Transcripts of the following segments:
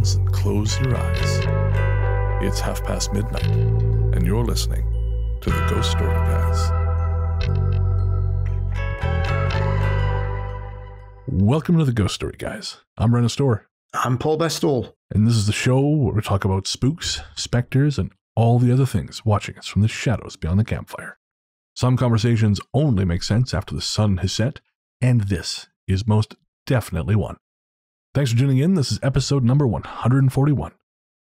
headphones and close your eyes. It's midnight, and you're listening to the Ghost Story Guys. Welcome to the Ghost Story Guys. I'm Ren Store. I'm Paul Bestall. And this is the show where we talk about spooks, specters, and all the other things watching us from the shadows beyond the campfire. Some conversations only make sense after the sun has set, and this is most definitely one. Thanks for tuning in. This is episode number 141,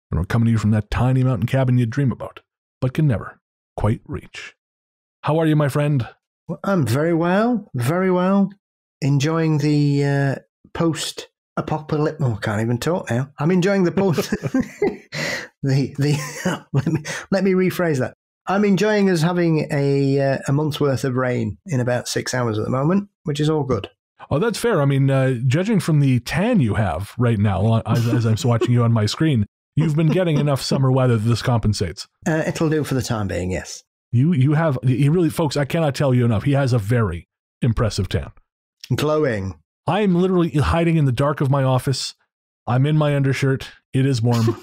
and we're coming to you from that tiny mountain cabin you dream about, but can never quite reach. How are you, my friend? Well, I'm very well, enjoying the post-apocalyptic. Oh, I can't even talk now. I'm enjoying the post. Let me rephrase that. I'm enjoying us having a month's worth of rain in about 6 hours at the moment, which is all good. Oh, that's fair. I mean, judging from the tan you have right now, as I'm watching you on my screen, you've been getting enough summer weather that this compensates. It'll do for the time being, yes. You really, folks, I cannot tell you enough. He has a very impressive tan. Glowing. I'm literally hiding in the dark of my office. I'm in my undershirt. It is warm.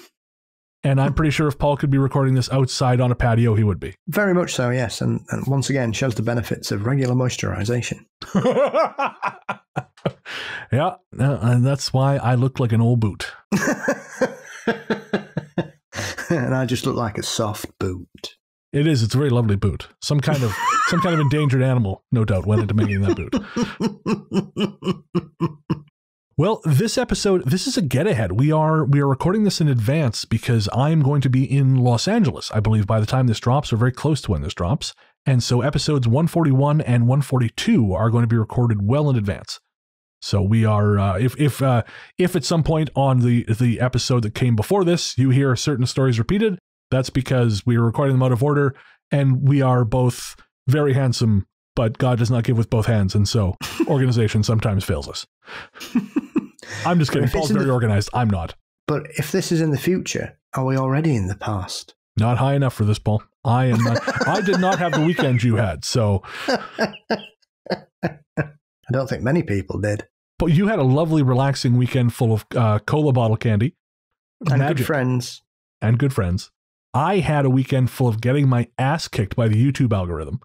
And I'm pretty sure if Paul could be recording this outside on a patio, he would be. Very much so, yes. And once again, shows the benefits of regular moisturization. Yeah, and that's why I look like an old boot. And I just look like a soft boot. It is. It's a very lovely boot. Some kind of endangered animal, no doubt, went into making that boot. Well, this episode, this is a get-ahead. We are recording this in advance because I'm going to be in Los Angeles, I believe, by the time this drops, or very close to when this drops. And so episodes 141 and 142 are going to be recorded well in advance. So we are, if at some point on the episode that came before this, you hear certain stories repeated, that's because we are recording them out of order, and we are both very handsome, but God does not give with both hands, and so organization sometimes fails us. I'm just kidding. Paul's very organized. I'm not. But if this is in the future, are we already in the past? Not high enough for this, Paul. I am not. I did not have the weekend you had, so. I don't think many people did. But you had a lovely, relaxing weekend full of cola bottle candy. And good friends. And good friends. I had a weekend full of getting my ass kicked by the YouTube algorithm.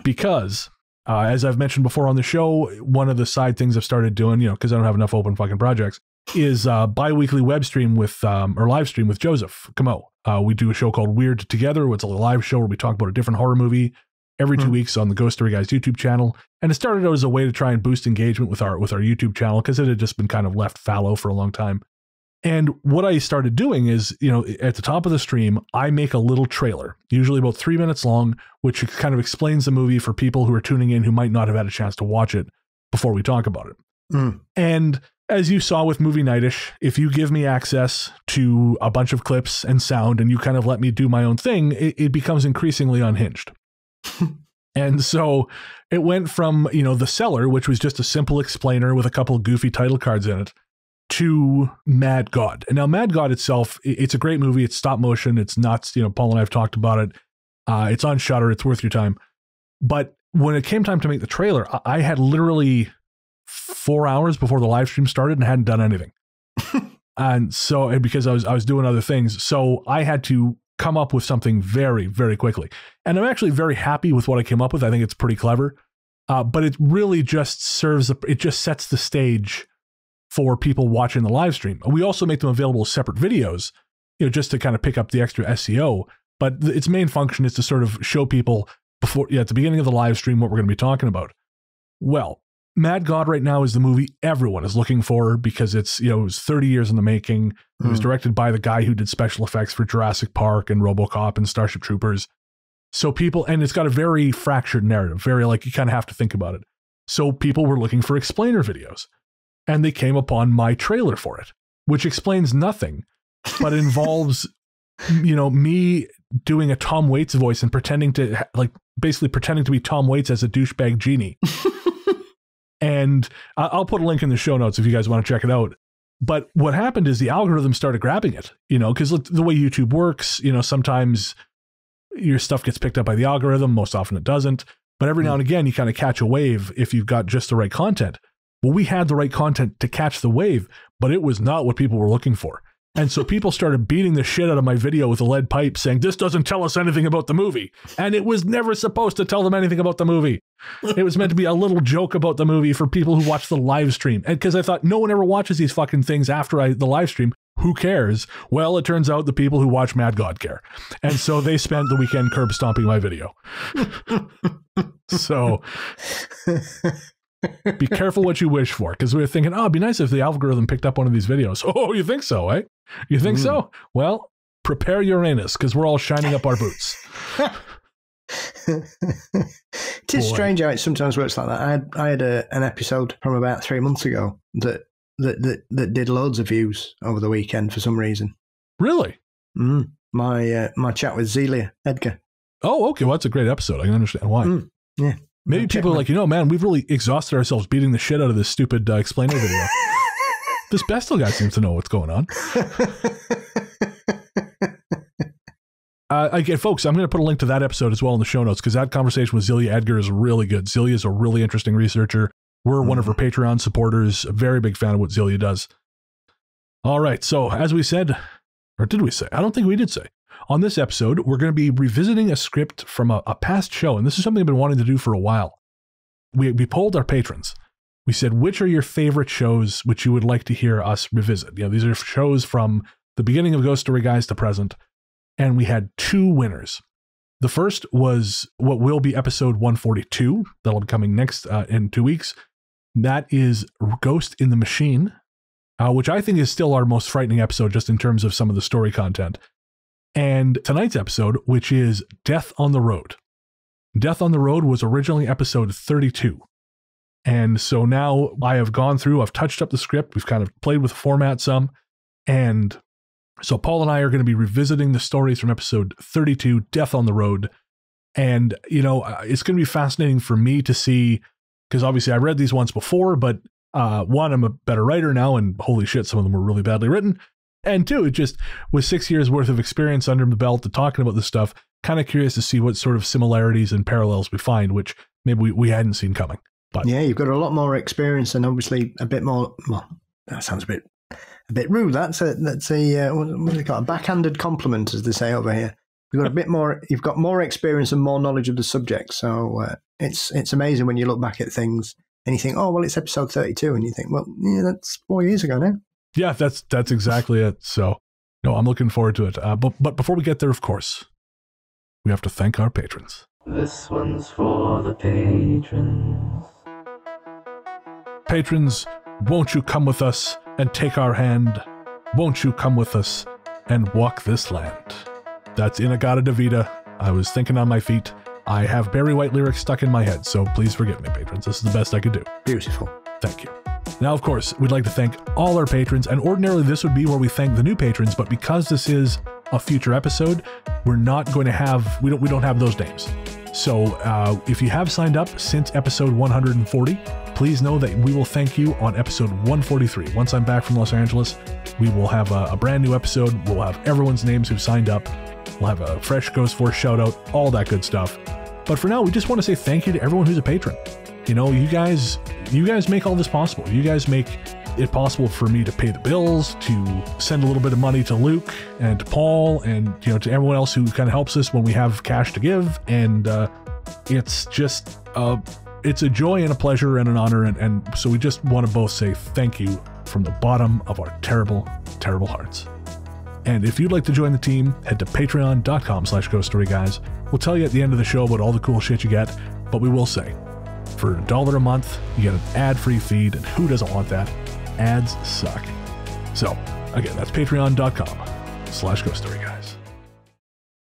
Because, as I've mentioned before on the show, one of the side things I've started doing, because I don't have enough open fucking projects, is bi-weekly web stream with, or live stream with Joseph Camo. We do a show called Weird Together. It's a live show where we talk about a different horror movie every 2 weeks on the Ghost Story Guys YouTube channel. And it started out as a way to try and boost engagement with our YouTube channel because it had just been kind of left fallow for a long time. And what I started doing is, at the top of the stream, I make a little trailer, usually about 3 minutes long, which kind of explains the movie for people who are tuning in who might not have had a chance to watch it before we talk about it. And as you saw with Movie Nightish, if you give me access to a bunch of clips and sound and you kind of let me do my own thing, it becomes increasingly unhinged. And so it went from, The Cellar, which was just a simple explainer with a couple of goofy title cards in it, to Mad God. And now Mad God itself, it's a great movie. It's stop motion. It's nuts. Paul and I have talked about it. It's on Shudder. It's worth your time. But when it came time to make the trailer, I had literally 4 hours before the live stream started and hadn't done anything. And so, because I was doing other things, so I had to come up with something very, very quickly. And I'm actually very happy with what I came up with. I think it's pretty clever. But it really just it just sets the stage for people watching the live stream. We also make them available as separate videos, just to kind of pick up the extra SEO. But its main function is to sort of show people at the beginning of the live stream what we're going to be talking about. Well, Mad God right now is the movie everyone is looking for because it's, it was 30 years in the making. It was directed by the guy who did special effects for Jurassic Park and RoboCop and Starship Troopers. So and it's got a very fractured narrative, very you kind of have to think about it. So people were looking for explainer videos. And they came upon my trailer for it, which explains nothing, but involves, me doing a Tom Waits voice and basically pretending to be Tom Waits as a douchebag genie. And I'll put a link in the show notes if you guys want to check it out. But what happened is the algorithm started grabbing it, because the way YouTube works, sometimes your stuff gets picked up by the algorithm. Most often it doesn't. But every now and again, you kind of catch a wave if you've got just the right content. Well, we had the right content to catch the wave, but it was not what people were looking for. And so people started beating the shit out of my video with a lead pipe saying, this doesn't tell us anything about the movie. And it was never supposed to tell them anything about the movie. It was meant to be a little joke about the movie for people who watch the live stream. And because I thought no one ever watches these fucking things after the live stream. Who cares? Well, it turns out the people who watch Mad God care. And so they spent the weekend curb stomping my video. So be careful what you wish for, because we were thinking, oh, it'd be nice if the algorithm picked up one of these videos. Oh, you think so, eh? You think so? Well, prepare Uranus, because we're all shining up our boots. It is strange how it sometimes works like that. I had an episode from about 3 months ago that did loads of views over the weekend for some reason. Really? My chat with Zelia Edgar. Oh, okay. Well, that's a great episode. I can understand why. Yeah. Maybe people are like, man, we've really exhausted ourselves beating the shit out of this stupid explainer video. This Bestel guy seems to know what's going on. Again, folks, I'm going to put a link to that episode as well in the show notes, because that conversation with Zelia Edgar is really good. Zelia is a really interesting researcher. We're one of her Patreon supporters. A very big fan of what Zelia does. All right. So as we said, or did we say? I don't think we did say. On this episode, we're going to be revisiting a script from a past show. And this is something I've been wanting to do for a while. We polled our patrons. We said, which are your favorite shows which you would like to hear us revisit? These are shows from the beginning of Ghost Story Guys to present. And we had 2 winners. The first was what will be episode 142. That'll be coming next in 2 weeks. That is Ghost in the Machine, which I think is still our most frightening episode just in terms of some of the story content. And tonight's episode, which is Death on the Road. Death on the Road was originally episode 32. And so now I have gone through, I've touched up the script, we've kind of played with the format some. And so Paul and I are going to be revisiting the stories from episode 32, Death on the Road. And, it's going to be fascinating for me to see, because obviously I read these once before, but one, I'm a better writer now, and holy shit, some of them were really badly written. And 2, it just, with 6 years worth of experience under the belt to talking about this stuff, kind of curious to see what sort of similarities and parallels we find, which maybe we hadn't seen coming. But yeah, you've got a lot more experience and obviously a bit more, well, that sounds a bit rude. That's a what do they call it? A backhanded compliment, as they say over here. You've got more experience and more knowledge of the subject. So it's amazing when you look back at things and you think, oh, well, it's episode 32. And you think, well, yeah, that's 4 years ago now. Yeah, that's exactly it. So, no, I'm looking forward to it. But before we get there, of course, we have to thank our patrons. This one's for the patrons. Patrons, won't you come with us and take our hand? Won't you come with us and walk this land? That's In-A-Gadda-Da-Vida. I was thinking on my feet. I have Barry White lyrics stuck in my head, so please forgive me, patrons. This is the best I could do. Beautiful. Thank you. Now, of course, we'd like to thank all our patrons, and ordinarily this would be where we thank the new patrons, but because this is a future episode, we're not going to have, we don't have those names. So if you have signed up since episode 140, please know that we will thank you on episode 143. Once I'm back from Los Angeles, we will have a brand new episode. We'll have everyone's names who've signed up. We'll have a fresh Ghost Force shout out, all that good stuff. But for now, we just want to say thank you to everyone who's a patron. You guys make all this possible. You guys make it possible for me to pay the bills, to send a little bit of money to Luke and to Paul and, to everyone else who kind of helps us when we have cash to give. And it's just, it's a joy and a pleasure and an honor. And so we just want to both say thank you from the bottom of our terrible, terrible hearts. And if you'd like to join the team, head to patreon.com/ghoststoryguys. We'll tell you at the end of the show about all the cool shit you get, but we will say, for $1 a month, you get an ad-free feed, and who doesn't want that? Ads suck. So, again, that's patreon.com/ghoststoryguys.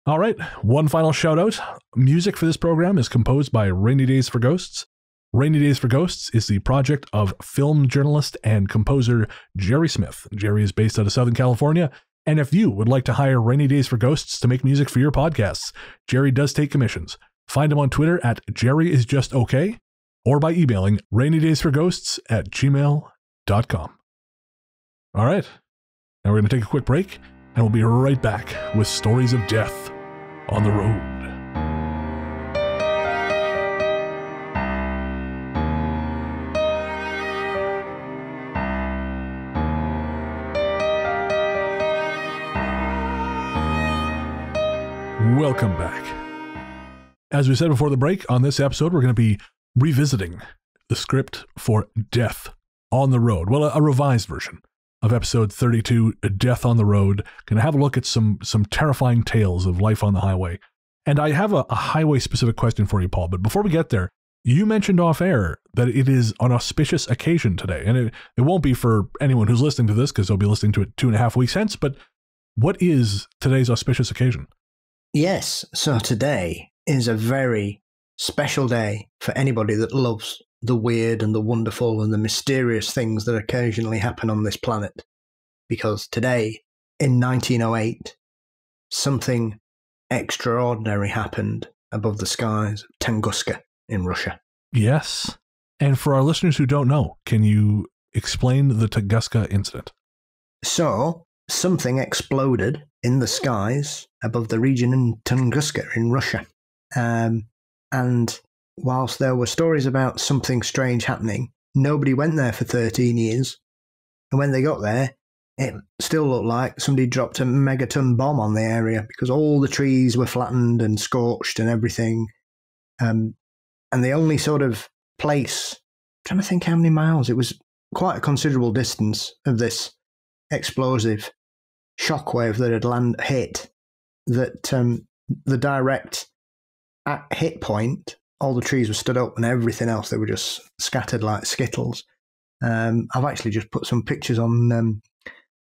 All right, one final shout out. Music for this program is composed by Rainy Days for Ghosts. Rainy Days for Ghosts is the project of film journalist and composer Jerry Smith. Jerry is based out of Southern California. And if you would like to hire Rainy Days for Ghosts to make music for your podcasts, Jerry does take commissions. Find him on Twitter at JerryIsJustOK or by emailing rainydaysforghosts@gmail.com. All right, now we're going to take a quick break, and we'll be right back with stories of death on the road. Welcome back. As we said before the break, on this episode, we're going to be revisiting the script for Death on the Road. Well, a revised version of episode 32, Death on the Road. Going to have a look at some terrifying tales of life on the highway. And I have a highway-specific question for you, Paul. But before we get there, you mentioned off-air that it is an auspicious occasion today. And it won't be for anyone who's listening to this, because they'll be listening to it 2.5 weeks hence. But what is today's auspicious occasion? Yes, so today is a very special day for anybody that loves the weird and the wonderful and the mysterious things that occasionally happen on this planet. Because today, in 1908, something extraordinary happened above the skies of Tagusca in Russia. Yes. And for our listeners who don't know, can you explain the Tagusca Incident? So, something exploded in the skies above the region in Tagusca in Russia. And whilst there were stories about something strange happening, nobody went there for 13 years. And when they got there, it still looked like somebody dropped a megaton bomb on the area because all the trees were flattened and scorched and everything. And the only sort of place, I'm trying to think how many miles, it was quite a considerable distance of this explosive shockwave that had hit, that the direct hit point, all the trees were stood up and everything else, they were just scattered like skittles. I've actually just put some pictures on the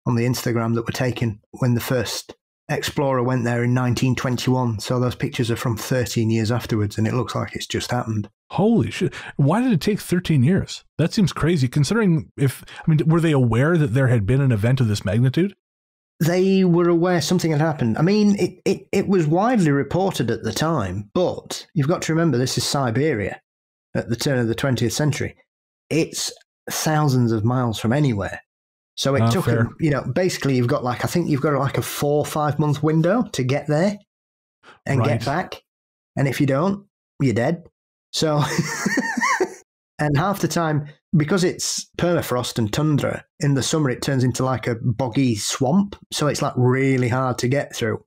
Instagram that were taken when the first explorer went there in 1921. So those pictures are from 13 years afterwards, and it looks like it's just happened. Holy shit. Why did it take 13 years? That seems crazy, considering were they aware that there had been an event of this magnitude? They were aware something had happened. I mean, it was widely reported at the time, but you've got to remember this is Siberia at the turn of the 20th century. It's thousands of miles from anywhere. So it took them, basically you've got like a 4 or 5 month window to get there and get back. And if you don't, you're dead. So, and half the time, because it's permafrost and tundra, in the summer it turns into like a boggy swamp. So it's like really hard to get through.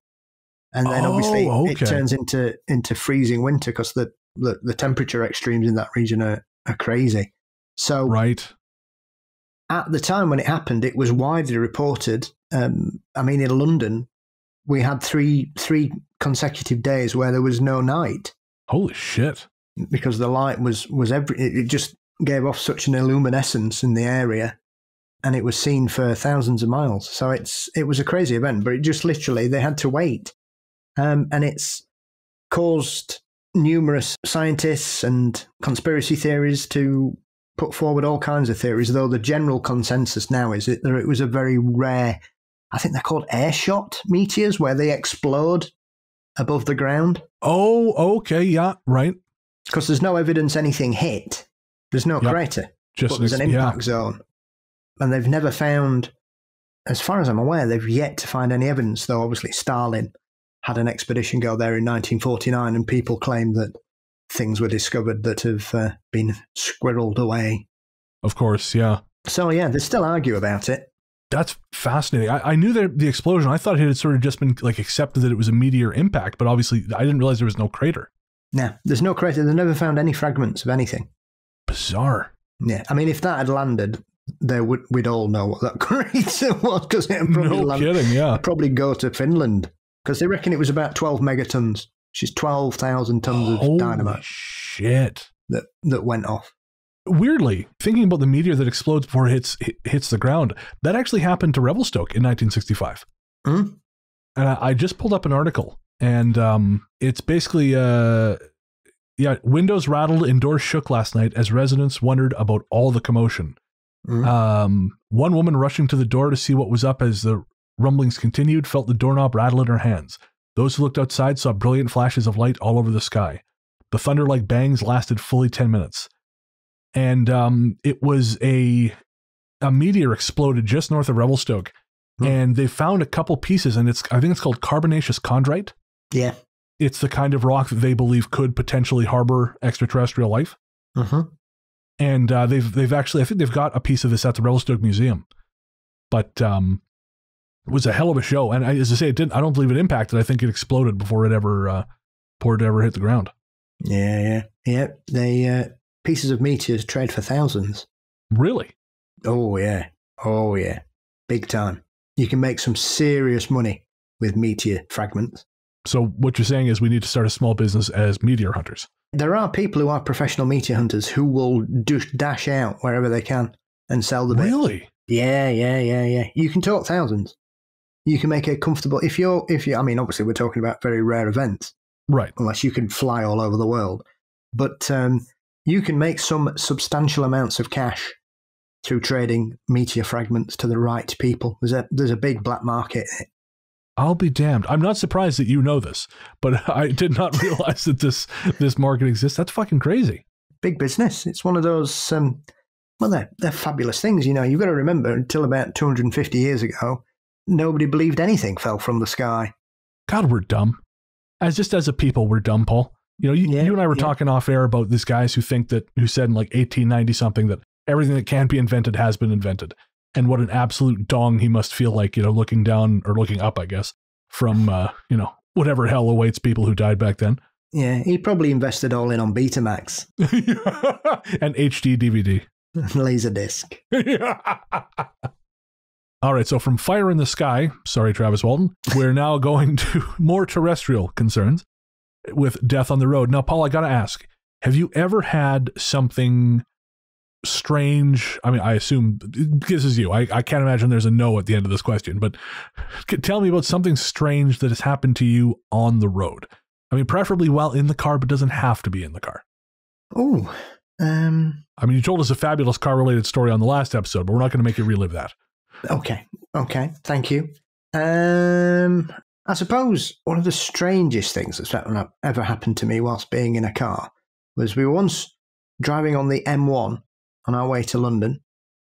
And then obviously it turns into freezing winter because the temperature extremes in that region are crazy. So at the time when it happened, it was widely reported. In London, we had three consecutive days where there was no night. Holy shit. Because the light was it just gave off such an illuminescence in the area, and it was seen for thousands of miles. So it was a crazy event, but it just literally, they had to wait. And it's caused numerous scientists and conspiracy theories to put forward all kinds of theories, though the general consensus now is that it was a very rare, I think they're called Shot Meteors, where they explode above the ground. Oh, okay, yeah, right. Because there's no evidence anything hit. There's no crater, but there's an impact zone. And they've never found, as far as I'm aware, they've yet to find any evidence, though obviously Stalin had an expedition go there in 1949, and people claim that things were discovered that have been squirreled away. Of course, yeah. So, yeah, they still argue about it. That's fascinating. I knew that the explosion, I thought it had sort of just been like accepted that it was a meteor impact, but obviously I didn't realize there was no crater. No, there's no crater. They never found any fragments of anything. Bizarre. Yeah, I mean, if that had landed, we'd all know what that crater was, because it would probably probably go to Finland, because they reckon it was about 12 megatons, which is 12,000 tons of dynamite. Shit. That went off. Weirdly, thinking about the meteor that explodes before it hits the ground, that actually happened to Revelstoke in 1965. Mm? And I just pulled up an article, and it's basically, windows rattled and doors shook last night as residents wondered about all the commotion. Mm. One woman rushing to the door to see what was up as the rumblings continued felt the doorknob rattle in her hands. Those who looked outside saw brilliant flashes of light all over the sky. The thunder-like bangs lasted fully 10 minutes. And it was a meteor exploded just north of Revelstoke. And they found a couple pieces, and I think it's called carbonaceous chondrite. Yeah. It's the kind of rock that they believe could potentially harbor extraterrestrial life. Uh-huh. And they've actually, I think they've got a piece of this at the Revelstoke Museum. But was a hell of a show. And as I say, it didn't. I don't believe it impacted. I think it exploded before it ever hit the ground. Yeah. They pieces of meteors trade for thousands. Really? Oh yeah, big time. You can make some serious money with meteor fragments. So what you're saying is we need to start a small business as meteor hunters. There are people who are professional meteor hunters who will dash out wherever they can and sell the bits. Really? Yeah. You can talk thousands. You can make a comfortable, if you, I mean, obviously we're talking about very rare events. Right. Unless you can fly all over the world. But you can make some substantial amounts of cash through trading meteor fragments to the right people. There's a big black market in it. I'll be damned. I'm not surprised that you know this, but I did not realize that this market exists. That's fucking crazy. Big business. It's one of those, well, they're fabulous things. You know, you've got to remember, until about 250 years ago, nobody believed anything fell from the sky. God, we're dumb. As a people, we're dumb, Paul. You know, you and I were talking off air about these guys who said in like 1890 something that everything that can be invented has been invented. And what an absolute dong he must feel like, you know, looking down or looking up, I guess, from, you know, whatever hell awaits people who died back then. Yeah, he probably invested all in on Betamax. And HD DVD. Laserdisc. All right, so from fire in the sky, sorry, Travis Walton, we're now going to more terrestrial concerns with death on the road. Now, Paul, I got to ask, have you ever had something strange? I mean, I assume this is you. I can't imagine there's a no at the end of this question, but tell me about something strange that has happened to you on the road. I mean, preferably while in the car, but doesn't have to be in the car. Oh, I mean, you told us a fabulous car-related story on the last episode, but we're not going to make you relive that. Okay, thank you. I suppose one of the strangest things that's ever happened to me whilst being in a car was we were once driving on the M1 on our way to London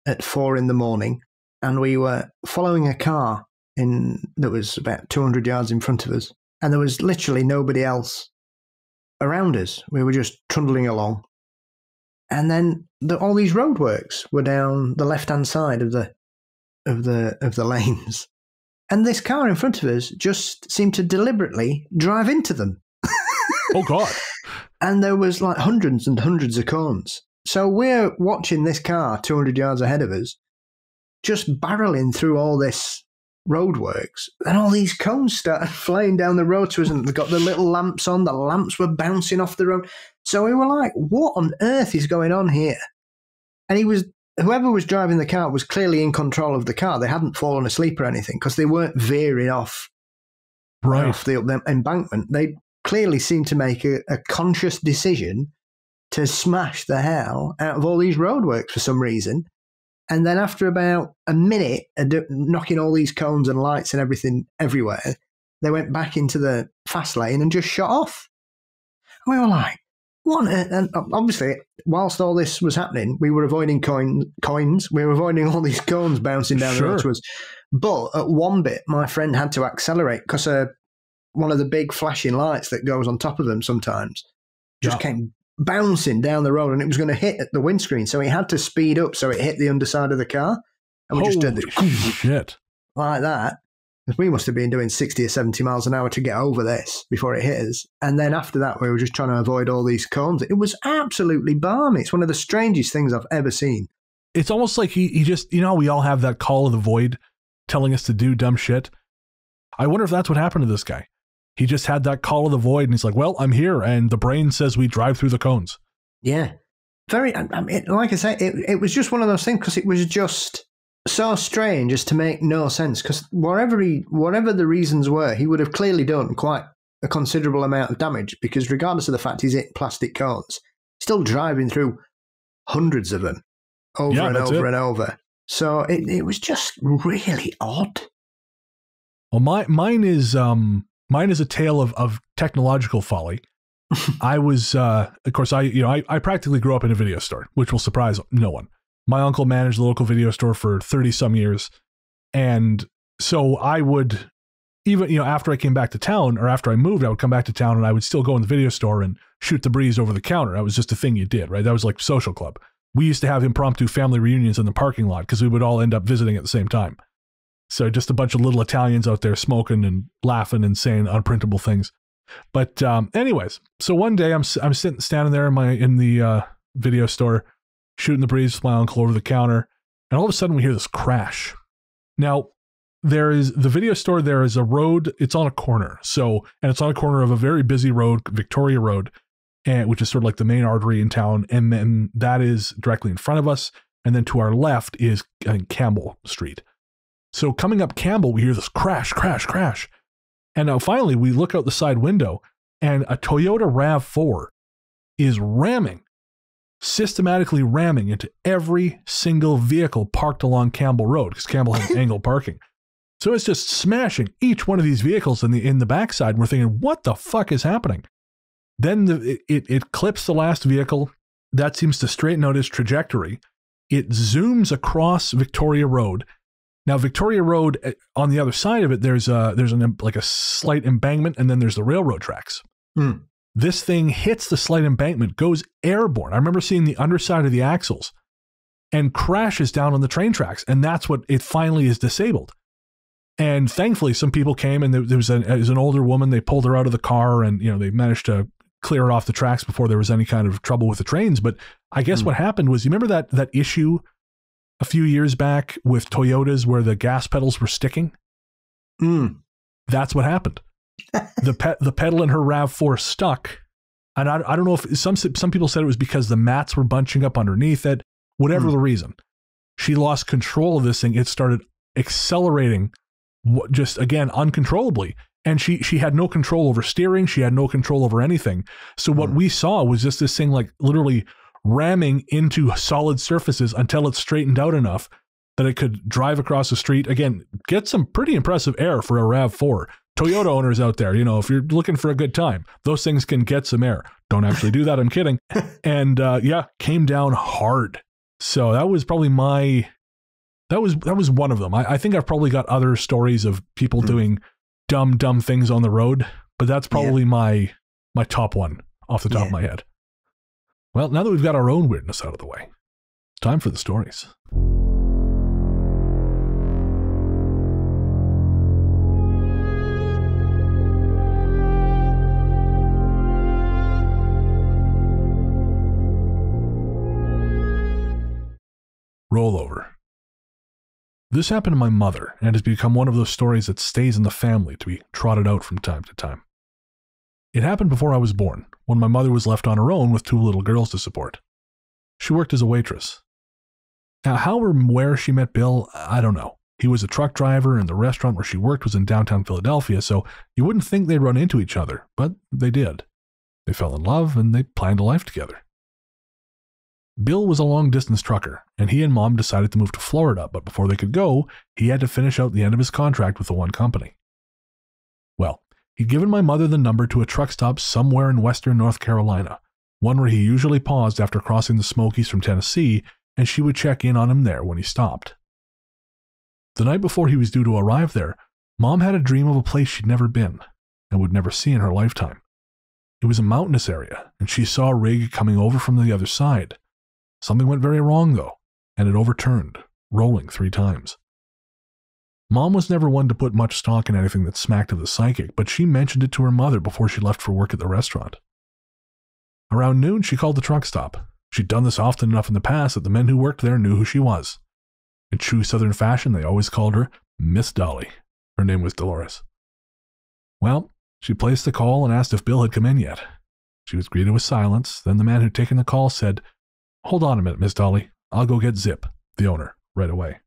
at 4 a.m, and we were following a car that was about 200 yards in front of us, and there was literally nobody else around us. We were just trundling along, and then all these roadworks were down the left-hand side of the lanes, and this car in front of us just seemed to deliberately drive into them. Oh God. And there was like hundreds and hundreds of cones. So we're watching this car 200 yards ahead of us just barreling through all this roadworks, and all these cones started flying down the road to us, and they got the little lamps on. The lamps were bouncing off the road. So we were like, what on earth is going on here? And whoever was driving the car was clearly in control of the car. They hadn't fallen asleep or anything, because they weren't veering off the embankment. They clearly seemed to make a conscious decision to smash the hell out of all these roadworks for some reason. And then after about a minute of knocking all these cones and lights and everything everywhere, they went back into the fast lane and just shot off. And we were like, what? And obviously, whilst all this was happening, we were avoiding coins. We were avoiding all these cones bouncing down the road to us. But at one bit, my friend had to accelerate because one of the big flashing lights that goes on top of them sometimes just came bouncing down the road, and it was going to hit at the windscreen. So he had to speed up so it hit the underside of the car. And we just did shit like that. We must have been doing 60 or 70 miles an hour to get over this before it hit us. And then after that, we were just trying to avoid all these cones. It was absolutely balmy. It's one of the strangest things I've ever seen. It's almost like he just, you know, we all have that call of the void telling us to do dumb shit. I wonder if that's what happened to this guy. He just had that call of the void, and he's like, well, I'm here, and the brain says we drive through the cones. Yeah. Very, I mean, like I say, it was just one of those things, because it was just so strange as to make no sense, because whatever the reasons were, he would have clearly done quite a considerable amount of damage, because regardless of the fact he's hit plastic cones, still driving through hundreds of them over and over and over. So it was just really odd. Well, mine is a tale of technological folly. I was, of course, I practically grew up in a video store, which will surprise no one. My uncle managed the local video store for 30 some years. And so I would, even, after I came back to town, or after I moved, I would come back to town and I would still go in the video store and shoot the breeze over the counter. That was just a thing you did, right? That was like social club. We used to have impromptu family reunions in the parking lot because we would all end up visiting at the same time. So just a bunch of little Italians out there smoking and laughing and saying unprintable things. But anyways, so one day I'm standing there in the video store, shooting the breeze with my uncle over the counter, and all of a sudden we hear this crash. Now, the video store, there is a road, it's on a corner. And it's on a corner of a very busy road, Victoria Road, which is sort of like the main artery in town. And then that is directly in front of us. And then to our left is Campbell Street. So coming up Campbell, we hear this crash, crash, crash. And now finally we look out the side window and a Toyota RAV4 is systematically ramming into every single vehicle parked along Campbell Road, because Campbell has angled parking. So it's just smashing each one of these vehicles in the backside. And we're thinking, what the fuck is happening? Then it clips the last vehicle. That seems to straighten out its trajectory. It zooms across Victoria Road. Now, Victoria Road, on the other side of it, there's a slight embankment, and then there's the railroad tracks. This thing hits the slight embankment, goes airborne. I remember seeing the underside of the axles and crashes down on the train tracks, and that's what it finally is disabled. And thankfully, some people came, and there was an older woman. They pulled her out of the car, and they managed to clear it off the tracks before there was any kind of trouble with the trains. But I guess what happened was, you remember that issue a few years back with Toyotas where the gas pedals were sticking? That's what happened. The pedal in her RAV4 stuck. And I don't know if some people said it was because the mats were bunching up underneath it. Whatever the reason, she lost control of this thing. It started accelerating just, again, uncontrollably. And she had no control over steering. She had no control over anything. So what we saw was just this thing like literally ramming into solid surfaces until it straightened out enough that it could drive across the street. Again, get some pretty impressive air for a RAV4. Toyota owners out there, if you're looking for a good time, those things can get some air. Don't actually do that. I'm kidding. And came down hard. So that was probably that was one of them. I think I've probably got other stories of people doing dumb things on the road, but that's probably my top one off the top of my head. Well, now that we've got our own weirdness out of the way, it's time for the stories. Rollover. This happened to my mother and has become one of those stories that stays in the family to be trotted out from time to time. It happened before I was born, when my mother was left on her own with 2 little girls to support. She worked as a waitress. Now, how or where she met Bill, I don't know. He was a truck driver, and the restaurant where she worked was in downtown Philadelphia, so you wouldn't think they'd run into each other, but they did. They fell in love, and they planned a life together. Bill was a long-distance trucker, and he and Mom decided to move to Florida, but before they could go, he had to finish out the end of his contract with the one company. Well, he'd given my mother the number to a truck stop somewhere in western North Carolina, one where he usually paused after crossing the Smokies from Tennessee, and she would check in on him there when he stopped. The night before he was due to arrive there, Mom had a dream of a place she'd never been and would never see in her lifetime. It was a mountainous area, and she saw a rig coming over from the other side. Something went very wrong, though, and it overturned, rolling 3 times. Mom was never one to put much stock in anything that smacked of the psychic, but she mentioned it to her mother before she left for work at the restaurant. Around noon, she called the truck stop. She'd done this often enough in the past that the men who worked there knew who she was. In true Southern fashion, they always called her Miss Dolly. Her name was Dolores. Well, she placed the call and asked if Bill had come in yet. She was greeted with silence. Then the man who'd taken the call said, "Hold on a minute, Miss Dolly. I'll go get Zip, the owner, right away."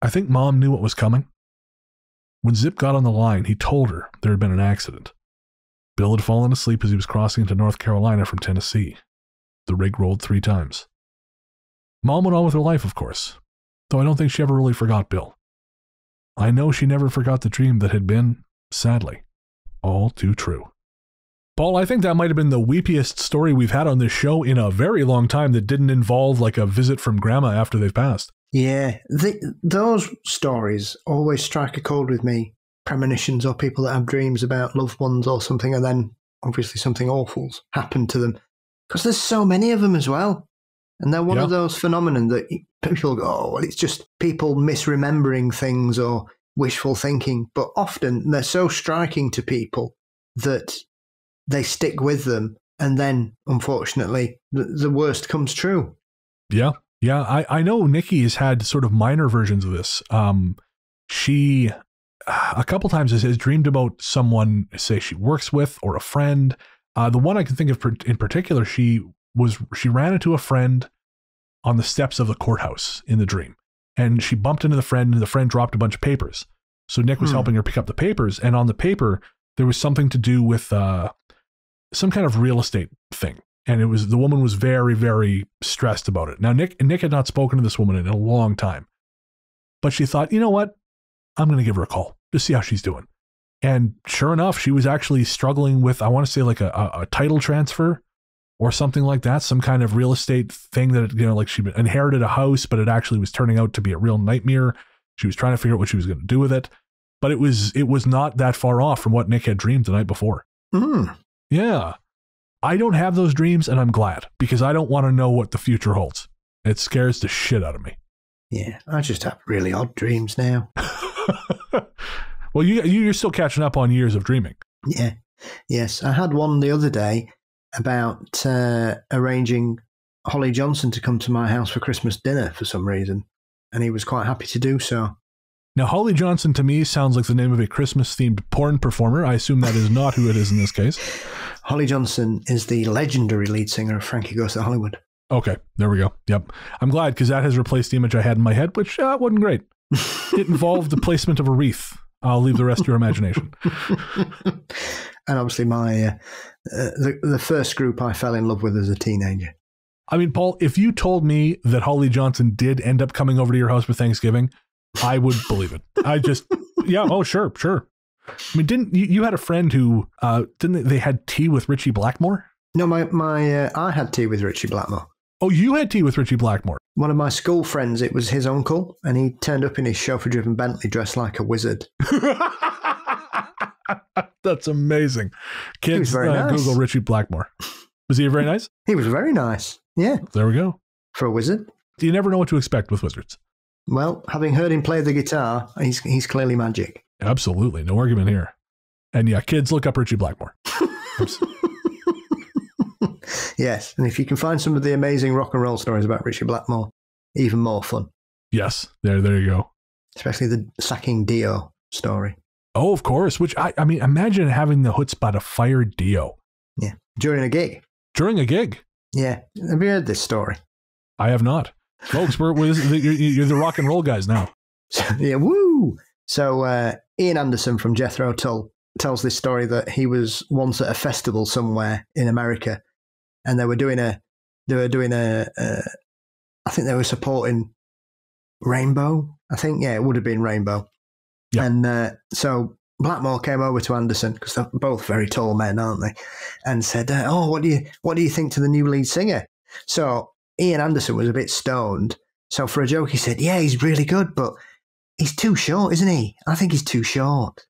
I think Mom knew what was coming. When Zip got on the line, he told her there had been an accident. Bill had fallen asleep as he was crossing into North Carolina from Tennessee. The rig rolled 3 times. Mom went on with her life, of course, though I don't think she ever really forgot Bill. I know she never forgot the dream that had been, sadly, all too true. Paul, I think that might have been the weepiest story we've had on this show in a very long time that didn't involve like a visit from grandma after they've passed. Yeah, those stories always strike a chord with me. Premonitions or people that have dreams about loved ones or something, and then obviously something awful's happened to them. Because there's so many of them as well. And they're one of those phenomenon that people go, oh, well, it's just people misremembering things or wishful thinking. But often they're so striking to people that they stick with them. And then, unfortunately, the worst comes true. Yeah. Yeah. I know Nikki has had sort of minor versions of this. She, a couple times, has dreamed about someone, say, she works with or a friend. The one I can think of in particular, she ran into a friend on the steps of the courthouse in the dream, and she bumped into the friend, and the friend dropped a bunch of papers. So Nick was helping her pick up the papers, and on the paper there was something to do with some kind of real estate thing, and the woman was very, very stressed about it. Now Nick had not spoken to this woman in a long time, but she thought, you know what, I'm going to give her a call to see how she's doing. And sure enough, she was actually struggling with, I want to say, like a title transfer or something like that, some kind of real estate thing that, like she inherited a house, but it actually was turning out to be a real nightmare. She was trying to figure out what she was going to do with it, but it was not that far off from what Nick had dreamed the night before. Yeah. I don't have those dreams, and I'm glad, because I don't want to know what the future holds. It scares the shit out of me. Yeah, I just have really odd dreams now. Well, you're still catching up on years of dreaming. Yeah. Yes. I had one the other day about arranging Holly Johnson to come to my house for Christmas dinner for some reason, and he was quite happy to do so. Now, Holly Johnson to me sounds like the name of a Christmas-themed porn performer. I assume that is not who it is in this case. Holly Johnson is the legendary lead singer of Frankie Goes to Hollywood. Okay, there we go. Yep. I'm glad, because that has replaced the image I had in my head, which wasn't great. It involved the placement of a wreath. I'll leave the rest to your imagination. And obviously my the first group I fell in love with as a teenager. I mean, Paul, if you told me that Holly Johnson did end up coming over to your house for Thanksgiving, I would believe it. Sure. I mean, didn't you had a friend who didn't they had tea with Richie Blackmore? No, I had tea with Richie Blackmore. Oh, you had tea with Richie Blackmore. One of my school friends, it was his uncle, and he turned up in his chauffeur-driven Bentley dressed like a wizard. That's amazing. Kids, nice. Google Richie Blackmore. Was he very nice? He was very nice. Yeah. There we go. For a wizard. You never know what to expect with wizards. Well, having heard him play the guitar, he's clearly magic. Absolutely. No argument here. And yeah, kids, look up Richie Blackmore. Yes. And if you can find some of the amazing rock and roll stories about Richie Blackmore, even more fun. Yes. There you go. Especially the sacking Dio story. Oh, of course. Which, I mean, imagine having the chutzpah to fire Dio. Yeah. During a gig. Yeah. Have you heard this story? I have not. Folks, you're the rock and roll guys now. Yeah, woo! So Ian Anderson from Jethro Tull tells this story that he was once at a festival somewhere in America, and they were doing a I think they were supporting Rainbow. I think, yeah, it would have been Rainbow. Yeah. And so Blackmore came over to Anderson, because they're both very tall men, aren't they? And said, "Oh, what do you think to the new lead singer?" So Ian Anderson was a bit stoned. So for a joke, he said, "Yeah, he's really good, but he's too short, isn't he? I think he's too short."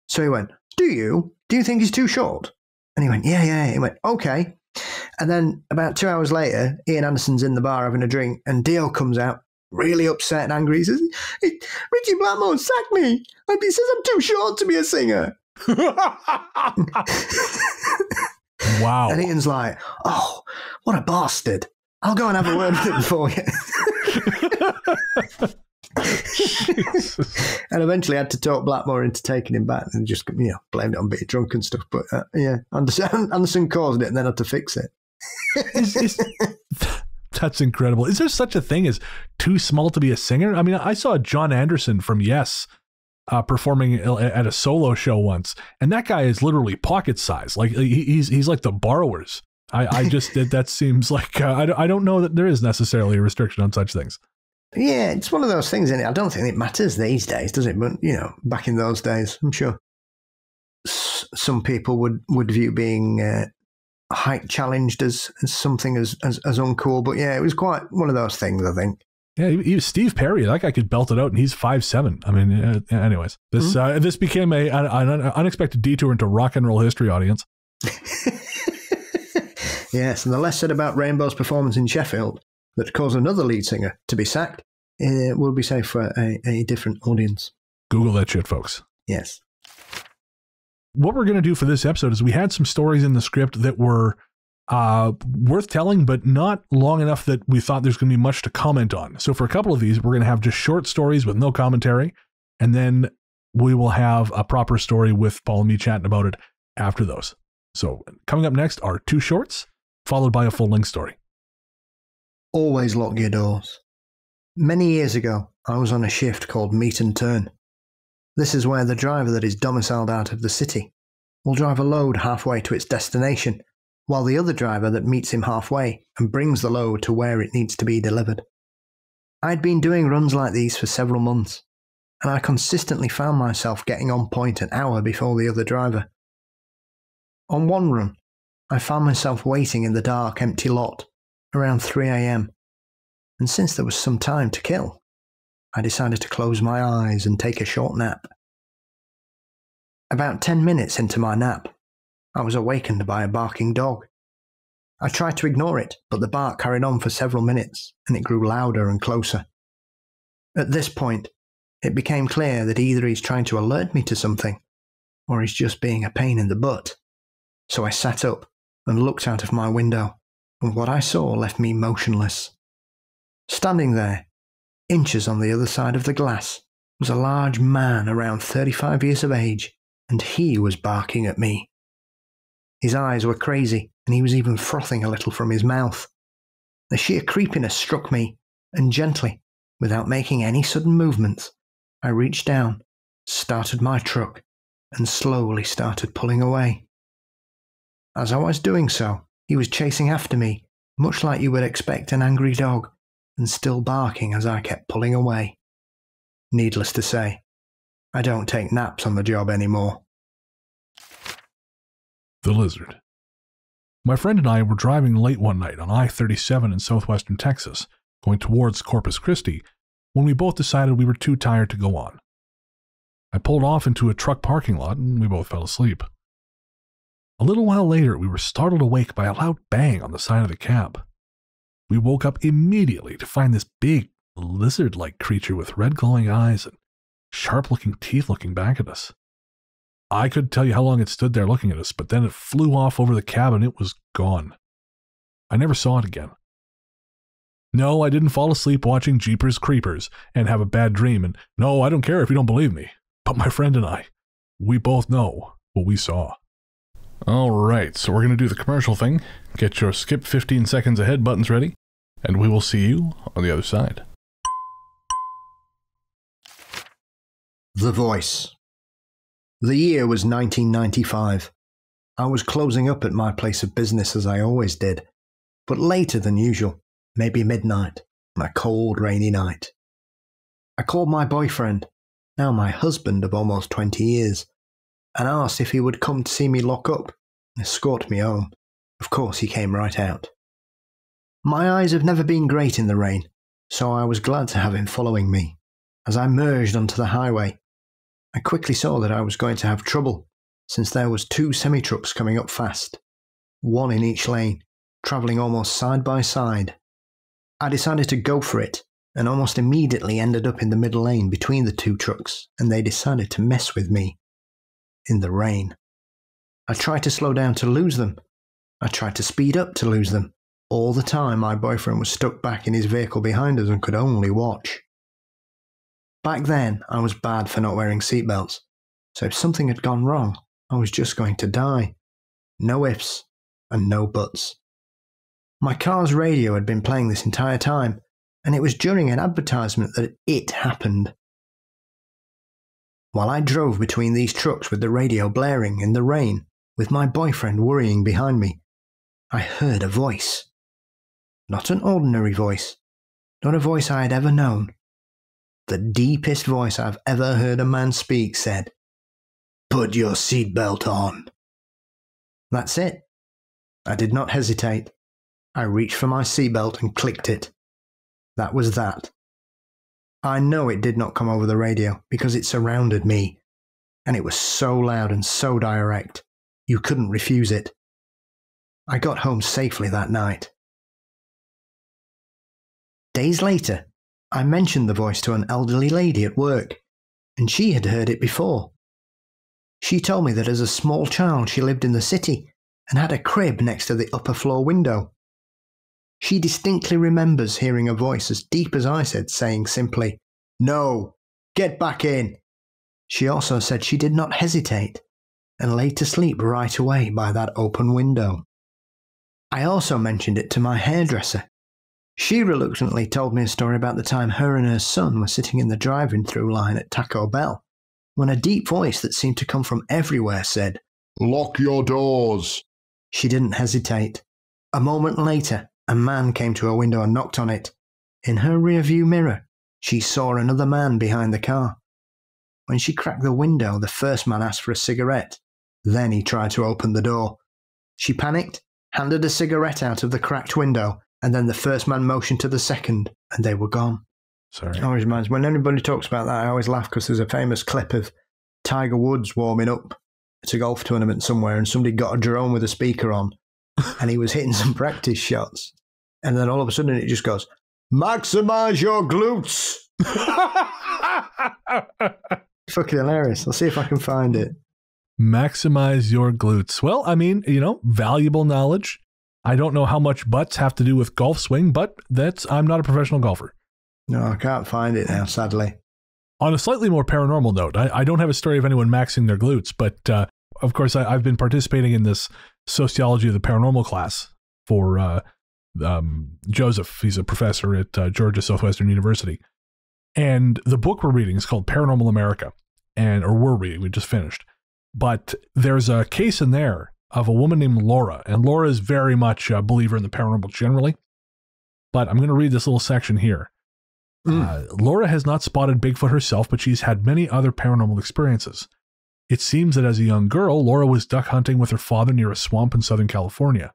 So he went, Do you think he's too short?" And he went, Yeah. He went, "Okay." And then about 2 hours later, Ian Anderson's in the bar having a drink, and Dio comes out really upset and angry. He says, "Richie Blackmore sacked me. He says I'm too short to be a singer." Wow. And Ian's like, "Oh, what a bastard. I'll go and have a word with him for you." And eventually had to talk Blackmore into taking him back, and just, blamed it on being drunk and stuff. But Anderson caused it and then had to fix it. That's incredible. Is there such a thing as too small to be a singer? I mean, I saw John Anderson from Yes performing at a solo show once, and that guy is literally pocket size. Like he's like the Borrowers. I just that seems like I don't know that there is necessarily a restriction on such things. Yeah, it's one of those things, isn't it? I don't think it matters these days, does it? But back in those days, I'm sure some people would view being height challenged as something as uncool. But yeah, it was quite one of those things, I think. Yeah, he was Steve Perry. That guy could belt it out, and he's 5'7". I mean, anyways, this became an unexpected detour into rock and roll history, audience. Yes, and the less said about Rainbow's performance in Sheffield that caused another lead singer to be sacked will be safe for a different audience. Google that shit, folks. Yes. What we're going to do for this episode is we had some stories in the script that were worth telling, but not long enough that we thought there's going to be much to comment on. So for a couple of these, we're going to have just short stories with no commentary, and then we will have a proper story with Paul and me chatting about it after those. So coming up next are 2 shorts, followed by a full-length story. Always lock your doors. Many years ago, I was on a shift called Meet and Turn. This is where the driver that is domiciled out of the city will drive a load halfway to its destination, while the other driver that meets him halfway and brings the load to where it needs to be delivered. I'd been doing runs like these for several months, and I consistently found myself getting on point an hour before the other driver. On one run, I found myself waiting in the dark, empty lot around 3 a.m, and since there was some time to kill, I decided to close my eyes and take a short nap. About 10 minutes into my nap, I was awakened by a barking dog. I tried to ignore it, but the bark carried on for several minutes, and it grew louder and closer. At this point, it became clear that either he's trying to alert me to something, or he's just being a pain in the butt. So I sat up and looked out of my window, and what I saw left me motionless. Standing there, inches on the other side of the glass, was a large man around 35 years of age, and he was barking at me. His eyes were crazy, and he was even frothing a little from his mouth. The sheer creepiness struck me, and gently, without making any sudden movements, I reached down, started my truck, and slowly started pulling away. As I was doing so, he was chasing after me, much like you would expect an angry dog, and still barking as I kept pulling away. Needless to say, I don't take naps on the job anymore. The Lizard. My friend and I were driving late one night on I-37 in southwestern Texas, going towards Corpus Christi, when we both decided we were too tired to go on. I pulled off into a truck parking lot and we both fell asleep. A little while later, we were startled awake by a loud bang on the side of the cab. We woke up immediately to find this big, lizard-like creature with red glowing eyes and sharp-looking teeth looking back at us. I couldn't tell you how long it stood there looking at us, but then it flew off over the cab and it was gone. I never saw it again. No, I didn't fall asleep watching Jeepers Creepers and have a bad dream, and no, I don't care if you don't believe me. But my friend and I, we both know what we saw. Alright, so we're going to do the commercial thing. Get your skip 15 seconds ahead buttons ready, and we will see you on the other side. The Voice. The year was 1995. I was closing up at my place of business as I always did, but later than usual, maybe midnight, on a cold, rainy night. I called my boyfriend, now my husband of almost 20 years, and asked if he would come to see me lock up and escort me home. Of course, he came right out. My eyes have never been great in the rain, so I was glad to have him following me. As I merged onto the highway, I quickly saw that I was going to have trouble, since there was 2 semi-trucks coming up fast, one in each lane, travelling almost side by side. I decided to go for it, and almost immediately ended up in the middle lane between the 2 trucks, and they decided to mess with me. In the rain. I tried to slow down to lose them. I tried to speed up to lose them. All the time my boyfriend was stuck back in his vehicle behind us and could only watch. Back then, I was bad for not wearing seatbelts, so if something had gone wrong, I was just going to die. No ifs and no buts. My car's radio had been playing this entire time, and it was during an advertisement that it happened. While I drove between these trucks with the radio blaring in the rain, with my boyfriend worrying behind me, I heard a voice. Not an ordinary voice, not a voice I had ever known. The deepest voice I've ever heard a man speak said, "Put your seatbelt on." That's it. I did not hesitate. I reached for my seatbelt and clicked it. That was that. I know it did not come over the radio because it surrounded me, and it was so loud and so direct, you couldn't refuse it. I got home safely that night. Days later, I mentioned the voice to an elderly lady at work, and she had heard it before. She told me that as a small child she lived in the city and had a crib next to the upper floor window. She distinctly remembers hearing a voice as deep as I said saying simply, "No, get back in." She also said she did not hesitate and lay to sleep right away by that open window. I also mentioned it to my hairdresser. She reluctantly told me a story about the time her and her son were sitting in the drive-through line at Taco Bell when a deep voice that seemed to come from everywhere said, "Lock your doors." She didn't hesitate. A moment later, a man came to her window and knocked on it. In her rearview mirror, she saw another man behind the car. When she cracked the window, the first man asked for a cigarette. Then he tried to open the door. She panicked, handed a cigarette out of the cracked window, and then the first man motioned to the second, and they were gone. Sorry. It always reminds me, when anybody talks about that, I always laugh because there's a famous clip of Tiger Woods warming up at a golf tournament somewhere, and somebody got a drone with a speaker on, and he was hitting some practice shots. And then all of a sudden it just goes, "Maximize your glutes." Fucking hilarious. I'll see if I can find it. Maximize your glutes. Well, I mean, valuable knowledge. I don't know how much butts have to do with golf swing, but I'm not a professional golfer. No, I can't find it now, sadly. On a slightly more paranormal note, I don't have a story of anyone maxing their glutes, but of course I've been participating in this sociology of the paranormal class for Joseph. He's a professor at Georgia Southwestern University. And the book we're reading is called Paranormal America, we just finished. But there's a case in there of a woman named Laura, and Laura is very much a believer in the paranormal generally. But I'm going to read this little section here. Laura has not spotted Bigfoot herself, but she's had many other paranormal experiences. It seems that as a young girl, Laura was duck hunting with her father near a swamp in Southern California.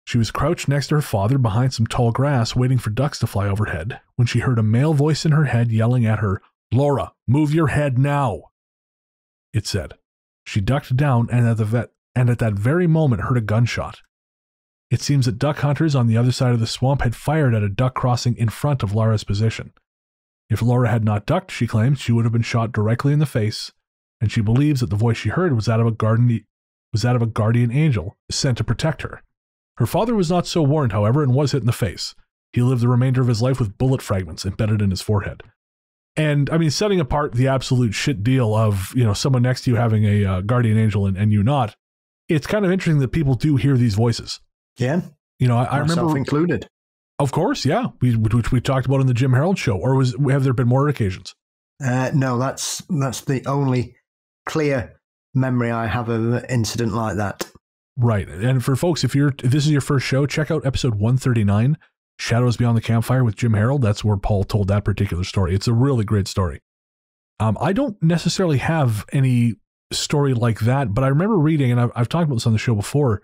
She was crouched next to her father behind some tall grass, waiting for ducks to fly overhead, when she heard a male voice in her head yelling at her, "Laura, move your head now," it said. She ducked down and at that very moment heard a gunshot. It seems that duck hunters on the other side of the swamp had fired at a duck crossing in front of Laura's position. If Laura had not ducked, she claims, she would have been shot directly in the face, and she believes that the voice she heard was that of a guardian angel sent to protect her. Her father was not so warned, however, and was hit in the face. He lived the remainder of his life with bullet fragments embedded in his forehead. And, I mean, setting apart the absolute shit deal of, someone next to you having a guardian angel and you not, it's kind of interesting that people do hear these voices. Yeah. I remember... Myself included. Of course, yeah. Which we talked about in the Jim Harold show. Or have there been more occasions? No, that's the only clear memory I have of an incident like that. Right. And for folks, if this is your first show, check out episode 139, Shadows Beyond the Campfire with Jim Harold. That's where Paul told that particular story. It's a really great story. I don't necessarily have any story like that, but I remember reading, and I've talked about this on the show before,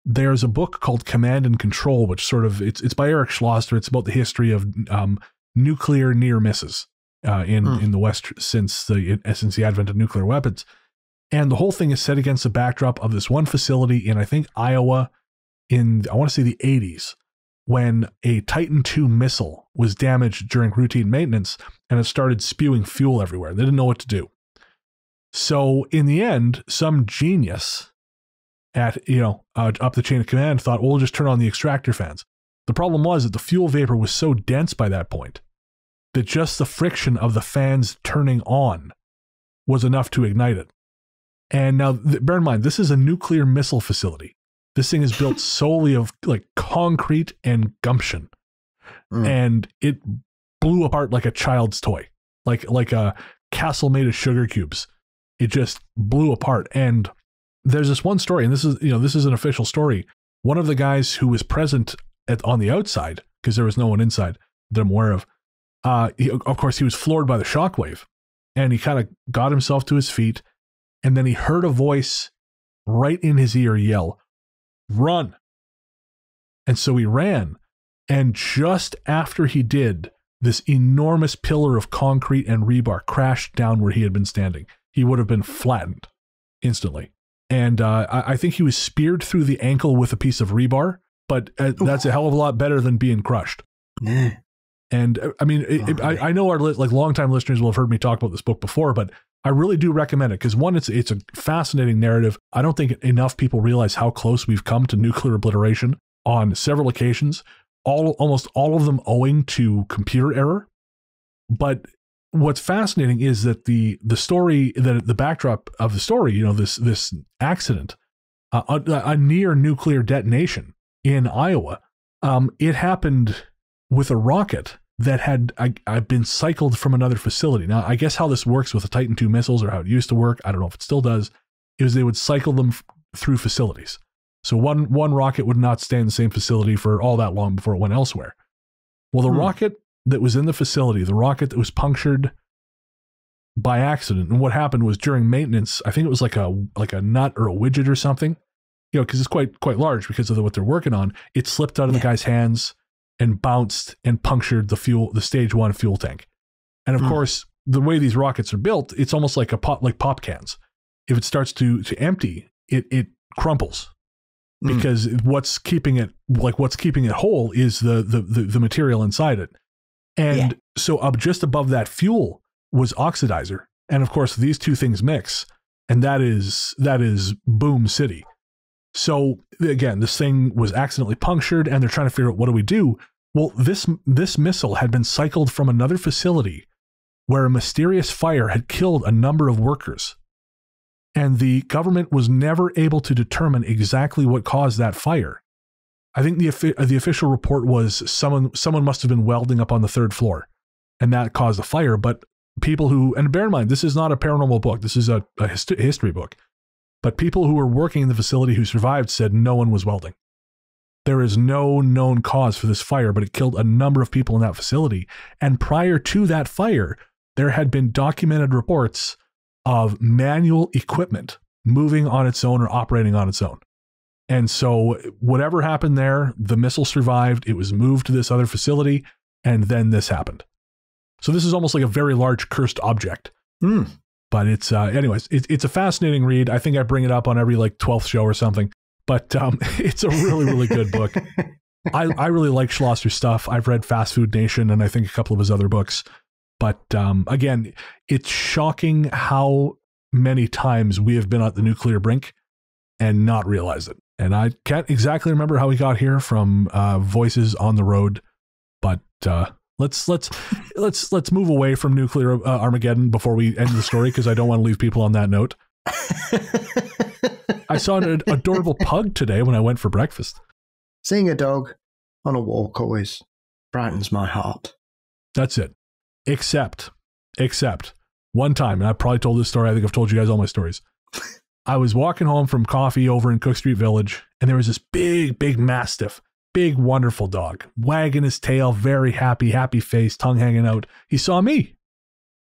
there's a book called Command and Control, which it's by Eric Schlosser. It's about the history of nuclear near misses in the West since the advent of nuclear weapons. And the whole thing is set against the backdrop of this one facility in, I think, Iowa in, I want to say, the 80s, when a Titan II missile was damaged during routine maintenance and it started spewing fuel everywhere. They didn't know what to do. So in the end, some genius at, up the chain of command thought, well, we'll just turn on the extractor fans. The problem was that the fuel vapor was so dense by that point that just the friction of the fans turning on was enough to ignite it. And now, bear in mind, this is a nuclear missile facility. This thing is built solely of concrete and gumption. And it blew apart like a child's toy, like a castle made of sugar cubes. It just blew apart. And there's this one story, and this is an official story. One of the guys who was present on the outside, because there was no one inside that I'm aware of, of course, he was floored by the shockwave, and he kind of got himself to his feet. And then he heard a voice right in his ear yell, "Run." And so he ran. And just after he did, this enormous pillar of concrete and rebar crashed down where he had been standing. He would have been flattened instantly. And I think he was speared through the ankle with a piece of rebar, but that's a hell of a lot better than being crushed. Yeah. And I mean, I know our longtime listeners will have heard me talk about this book before, but I really do recommend it because one, it's a fascinating narrative. I don't think enough people realize how close we've come to nuclear obliteration on several occasions, almost all of them owing to computer error. But what's fascinating is that the story, the backdrop of the story, this accident, a near nuclear detonation in Iowa, it happened with a rocket that had been cycled from another facility. Now, I guess how this works with the Titan II missiles, or how it used to work, I don't know if it still does, is they would cycle them through facilities. So one rocket would not stay in the same facility for all that long before it went elsewhere. Well, the rocket that was in the facility, the rocket that was punctured by accident, and what happened was during maintenance, I think it was like a nut or a widget or something, because it's quite large because of what they're working on. It slipped out of the guy's hands and bounced and punctured the stage 1 fuel tank. And of course, the way these rockets are built, it's almost like pop cans. If it starts to empty, it crumples because what's keeping it whole is the material inside it. And so just above that fuel was oxidizer. And of course, these two things mix, and that is boom city. So again, this thing was accidentally punctured, and they're trying to figure out, what do we do? Well, this missile had been cycled from another facility where a mysterious fire had killed a number of workers. And the government was never able to determine exactly what caused that fire. I think the official report was someone must have been welding up on the 3rd floor, and that caused the fire. But people and bear in mind, this is not a paranormal book. This is a history book. But people who were working in the facility who survived said no one was welding. There is no known cause for this fire, but it killed a number of people in that facility. And prior to that fire, there had been documented reports of manual equipment moving on its own or operating on its own. And so whatever happened there, the missile survived. It was moved to this other facility, and then this happened. So this is almost like a very large cursed object. But it's, anyways, it's a fascinating read. I think I bring it up on every 12th show or something. But it's a really, really good book. I really like Schlosser's stuff. I've read Fast Food Nation and I think a couple of his other books. But again, it's shocking how many times we have been at the nuclear brink and not realized it. And I can't exactly remember how we got here from Voices on the Road, but let's move away from nuclear Armageddon before we end the story, because I don't want to leave people on that note. I saw an adorable pug today when I went for breakfast. Seeing a dog on a walk always brightens my heart. That's it. Except one time, and I probably told this story. I think I've told you guys all my stories. I was walking home from coffee over in Cook Street Village, and there was this big Mastiff, big, wonderful dog, wagging his tail, very happy face, tongue hanging out. He saw me,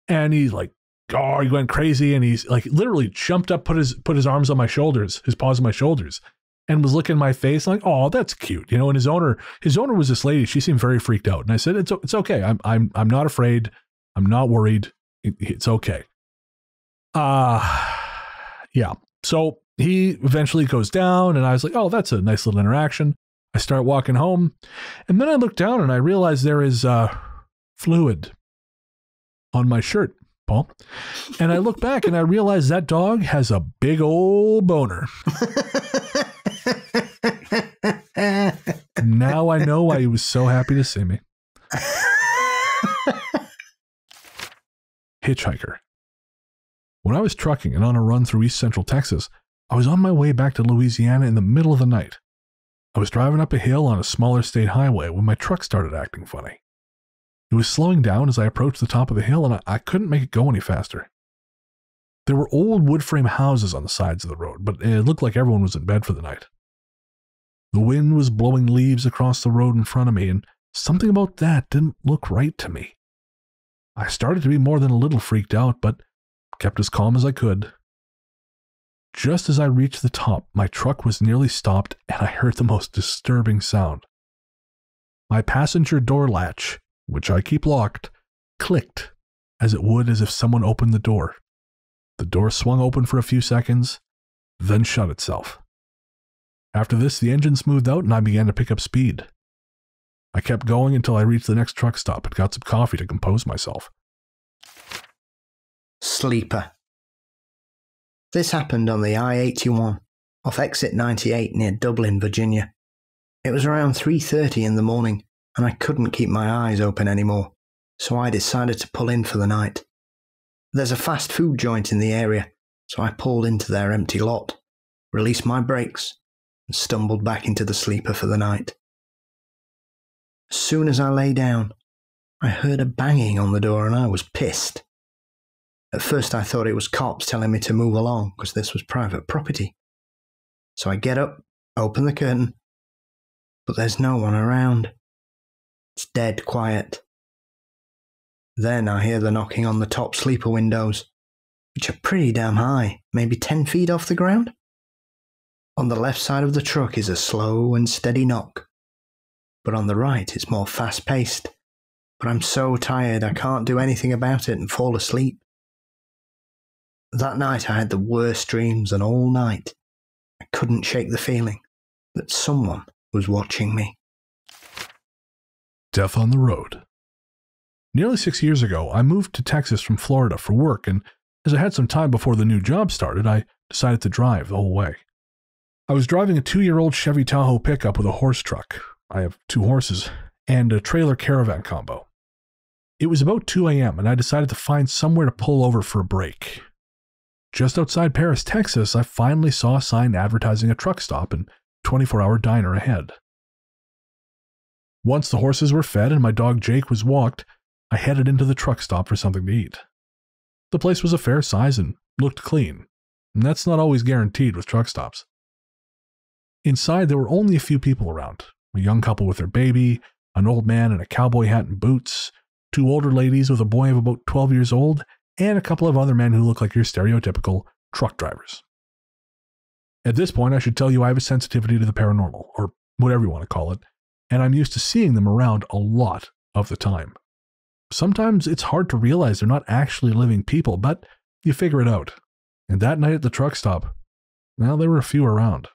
and he's like, oh, he went crazy, and he's like literally jumped up, put his arms on my shoulders, his paws on my shoulders, and was looking at my face like, oh, that's cute, And his owner was this lady. She seemed very freaked out, and I said, it's okay. I'm not afraid. I'm not worried. It's okay. Yeah. So he eventually goes down, and I was like, oh, that's a nice little interaction. I start walking home, and then I look down and I realize there is fluid on my shirt, Paul. And I look back and I realize that dog has a big old boner. Now I know why he was so happy to see me. Hitchhiker. When I was trucking and on a run through East Central Texas, I was on my way back to Louisiana in the middle of the night. I was driving up a hill on a smaller state highway when my truck started acting funny. It was slowing down as I approached the top of the hill, and I couldn't make it go any faster. There were old wood frame houses on the sides of the road, but it looked like everyone was in bed for the night. The wind was blowing leaves across the road in front of me, and something about that didn't look right to me. I started to be more than a little freaked out, but kept as calm as I could. Just as I reached the top, my truck was nearly stopped, and I heard the most disturbing sound. My passenger door latch, which I keep locked, clicked as it would as if someone opened the door. The door swung open for a few seconds, then shut itself. After this, the engine smoothed out and I began to pick up speed. I kept going until I reached the next truck stop and got some coffee to compose myself. Sleeper. This happened on the I-81 off exit 98 near Dublin, Virginia. It was around 3:30 in the morning and I couldn't keep my eyes open anymore, so I decided to pull in for the night. There's a fast food joint in the area, so I pulled into their empty lot, released my brakes, and stumbled back into the sleeper for the night. As soon as I lay down, I heard a banging on the door and I was pissed. At first I thought it was cops telling me to move along because this was private property. So I get up, open the curtain, but there's no one around. It's dead quiet. Then I hear the knocking on the top sleeper windows, which are pretty damn high, maybe 10 feet off the ground. On the left side of the truck is a slow and steady knock, but on the right it's more fast-paced. But I'm so tired I can't do anything about it and fall asleep. That night I had the worst dreams, and all night I couldn't shake the feeling that someone was watching me. Death on the road. Nearly 6 years ago, I moved to Texas from Florida for work, and as I had some time before the new job started, I decided to drive the whole way. I was driving a 2-year-old Chevy Tahoe pickup with a horse truck. I have 2 horses, and a trailer caravan combo. It was about 2 a.m., and I decided to find somewhere to pull over for a break. Just outside Paris, Texas, I finally saw a sign advertising a truck stop and 24-hour diner ahead. Once the horses were fed and my dog Jake was walked, I headed into the truck stop for something to eat. The place was a fair size and looked clean, and that's not always guaranteed with truck stops. Inside, there were only a few people around. A young couple with their baby, an old man in a cowboy hat and boots, 2 older ladies with a boy of about 12 years old, and a couple of other men who look like your stereotypical truck drivers. At this point, I should tell you I have a sensitivity to the paranormal, or whatever you want to call it, and I'm used to seeing them around a lot of the time. Sometimes it's hard to realize they're not actually living people, but you figure it out. And that night at the truck stop, well, there were a few around.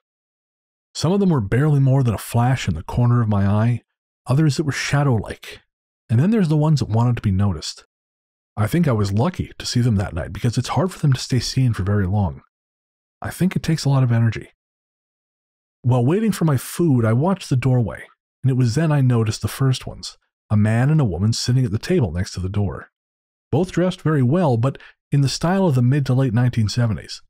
Some of them were barely more than a flash in the corner of my eye, others that were shadow-like, and then there's the ones that wanted to be noticed. I think I was lucky to see them that night because it's hard for them to stay seen for very long. I think it takes a lot of energy. While waiting for my food, I watched the doorway, and it was then I noticed the first ones, a man and a woman sitting at the table next to the door. Both dressed very well, but in the style of the mid to late 1970s.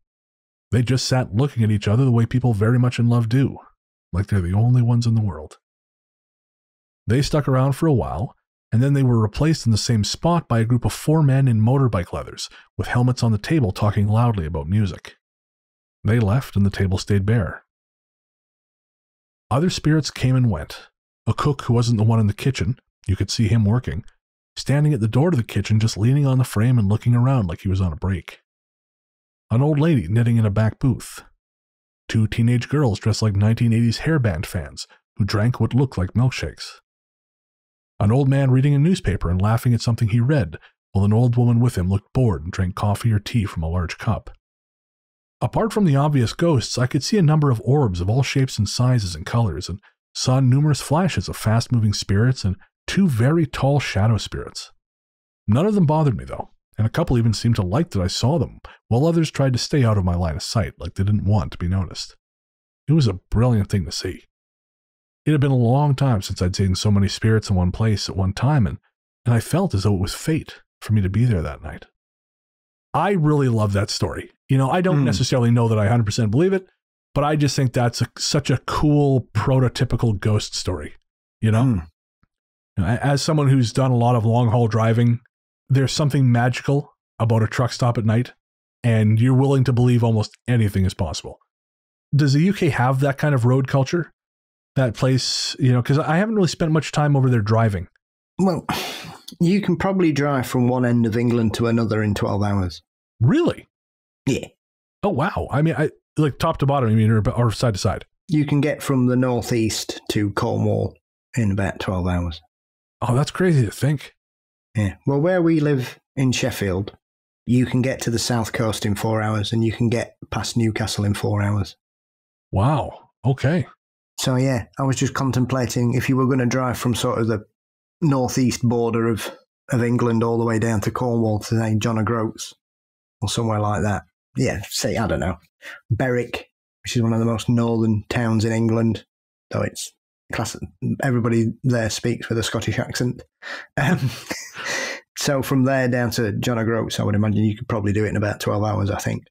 They just sat looking at each other the way people very much in love do, like they're the only ones in the world. They stuck around for a while, and then they were replaced in the same spot by a group of 4 men in motorbike leathers, with helmets on the table talking loudly about music. They left and the table stayed bare. Other spirits came and went. A cook who wasn't the one in the kitchen, you could see him working, standing at the door to the kitchen just leaning on the frame and looking around like he was on a break. An old lady knitting in a back booth. 2 teenage girls dressed like 1980s hairband fans who drank what looked like milkshakes. An old man reading a newspaper and laughing at something he read, while an old woman with him looked bored and drank coffee or tea from a large cup. Apart from the obvious ghosts, I could see a number of orbs of all shapes and sizes and colors, and saw numerous flashes of fast-moving spirits and 2 very tall shadow spirits. None of them bothered me, though, and a couple even seemed to like that I saw them, while others tried to stay out of my line of sight like they didn't want to be noticed. It was a brilliant thing to see. It had been a long time since I'd seen so many spirits in one place at one time, and I felt as though it was fate for me to be there that night. I really love that story. I don't necessarily know that I 100% believe it, but I just think that's such a cool, prototypical ghost story, As someone who's done a lot of long-haul driving, there's something magical about a truck stop at night, and you're willing to believe almost anything is possible. Does the UK have that kind of road culture? That place, because I haven't really spent much time over there driving. Well, you can probably drive from one end of England to another in 12 hours. Really? Yeah. Oh, wow. I mean, like top to bottom, or side to side? You can get from the northeast to Cornwall in about 12 hours. Oh, that's crazy to think. Yeah. Well, where we live in Sheffield, you can get to the south coast in 4 hours, and you can get past Newcastle in 4 hours. Wow. Okay. So yeah, I was just contemplating if you were going to drive from sort of the northeast border of England all the way down to Cornwall to, say, John O'Groats or somewhere like that. Yeah, say, I don't know, Berwick, which is one of the most northern towns in England, though it's everybody there speaks with a Scottish accent. So from there down to John O'Groats, I would imagine you could probably do it in about 12 hours, I think.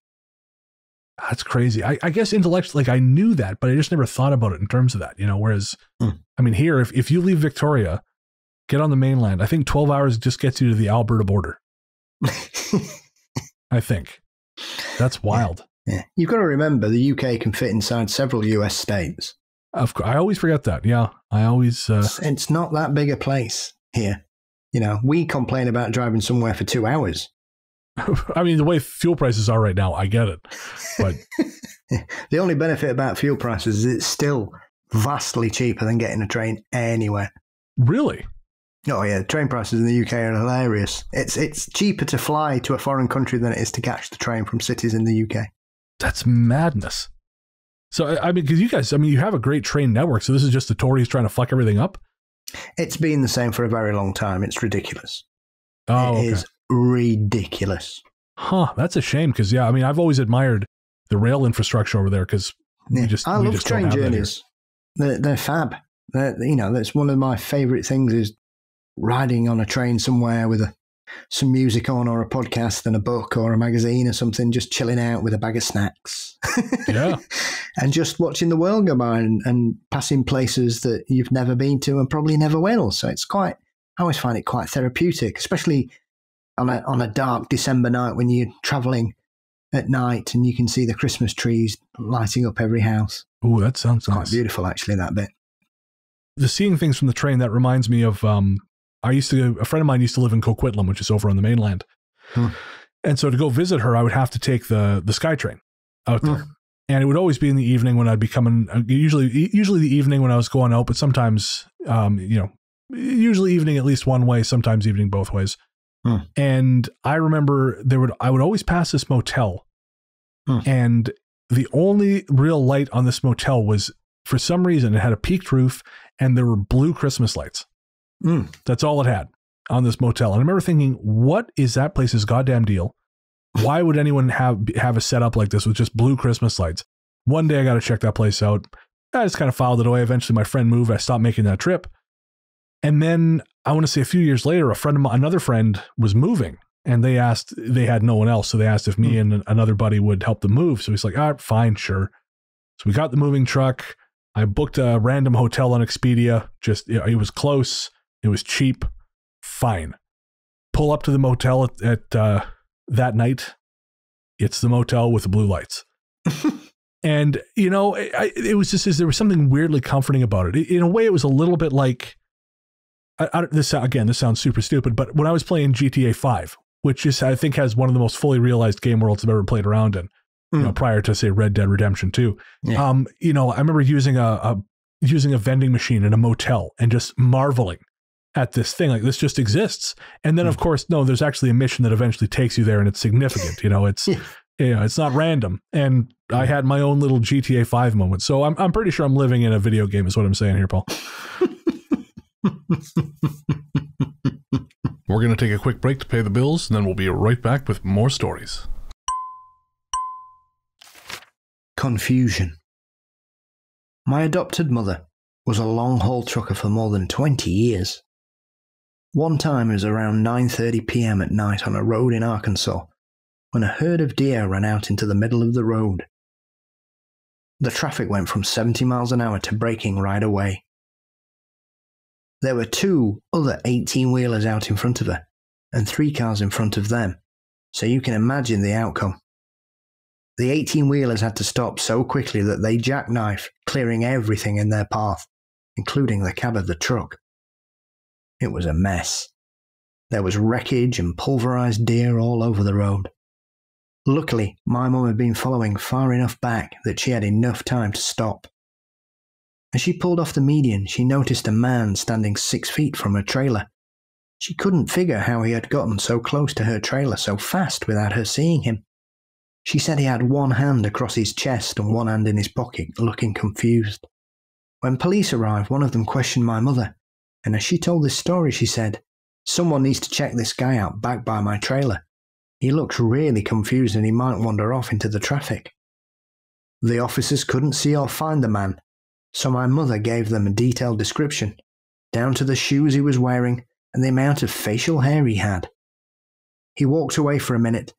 That's crazy. I guess intellectually, like, I knew that, but I just never thought about it in terms of that, whereas, I mean, here, if you leave Victoria, get on the mainland, I think 12 hours just gets you to the Alberta border. I think. That's wild. Yeah. You've got to remember the UK can fit inside several US states. Of course, I always forget that. Yeah, I always... It's not that big a place here. We complain about driving somewhere for 2 hours. I mean, the way fuel prices are right now, I get it. But the only benefit about fuel prices is it's still vastly cheaper than getting a train anywhere. Really? Oh yeah, train prices in the UK are hilarious. It's cheaper to fly to a foreign country than it is to catch the train from cities in the UK. That's madness. So, I mean, because you guys, you have a great train network, so this is just the Tories trying to fuck everything up? It's been the same for a very long time. It's ridiculous. Oh, It is ridiculous. Huh, that's a shame, because, yeah, I mean, I've always admired the rail infrastructure over there, because I love train journeys. They're fab. That's one of my favourite things is riding on a train somewhere with some music on, or a podcast and a book or a magazine or something, just chilling out with a bag of snacks. Yeah. And just watching the world go by and passing places that you've never been to and probably never will. So I always find it quite therapeutic, especially on a dark December night when you're travelling at night and you can see the Christmas trees lighting up every house. Oh, that sounds quite nice. Beautiful, actually, that bit. The seeing things from the train, that reminds me of... a friend of mine used to live in Coquitlam, which is over on the mainland. And so to go visit her, I would have to take the SkyTrain out there. And it would always be in the evening when I'd be coming, usually the evening when I was going out, but sometimes, usually evening at least one way, sometimes evening both ways. And I remember I would always pass this motel. And the only real light on this motel was, for some reason, it had a peaked roof and there were blue Christmas lights. That's all it had on this motel. And I remember thinking, what is that place's goddamn deal? Why would anyone have a setup like this with just blue Christmas lights? One day I got to check that place out. I just kind of filed it away. Eventually my friend moved. I stopped making that trip. And then I want to say a few years later, another friend was moving, and they had no one else. So they asked if me and another buddy would help them move. So he's like, all right, fine, sure. So we got the moving truck. I booked a random hotel on Expedia. It was close. It was cheap. Fine. Pull up to the motel at that night. It's the motel with the blue lights. And, it was just, there was something weirdly comforting about it. In a way, it was a little bit like, this sounds super stupid, but when I was playing GTA 5, which is, I think, has one of the most fully realized game worlds I've ever played around in, prior to, say, Red Dead Redemption 2. Yeah. I remember using a vending machine in a motel and just marveling at this thing, like, this just exists. And then, of course, no, there's actually a mission that eventually takes you there, and it's significant. It's not random. And I had my own little GTA 5 moment. So I'm pretty sure I'm living in a video game, is what I'm saying here, Paul. We're going to take a quick break to pay the bills, and then we'll be right back with more stories. Confusion. My adopted mother was a long-haul trucker for more than 20 years. One time it was around 9:30 p.m. at night on a road in Arkansas when a herd of deer ran out into the middle of the road. The traffic went from 70 miles an hour to braking right away. There were 2 other 18-wheelers out in front of her and 3 cars in front of them, so you can imagine the outcome. The 18-wheelers had to stop so quickly that they jackknifed, clearing everything in their path, including the cab of the truck. It was a mess. There was wreckage and pulverized deer all over the road. Luckily, my mum had been following far enough back that she had enough time to stop. As she pulled off the median, she noticed a man standing 6 feet from her trailer. She couldn't figure how he had gotten so close to her trailer so fast without her seeing him. She said he had one hand across his chest and one hand in his pocket, looking confused. When police arrived, one of them questioned my mother, and as she told this story, she said, "Someone needs to check this guy out back by my trailer. He looks really confused and he might wander off into the traffic." The officers couldn't see or find the man, so my mother gave them a detailed description, down to the shoes he was wearing and the amount of facial hair he had. He walked away for a minute,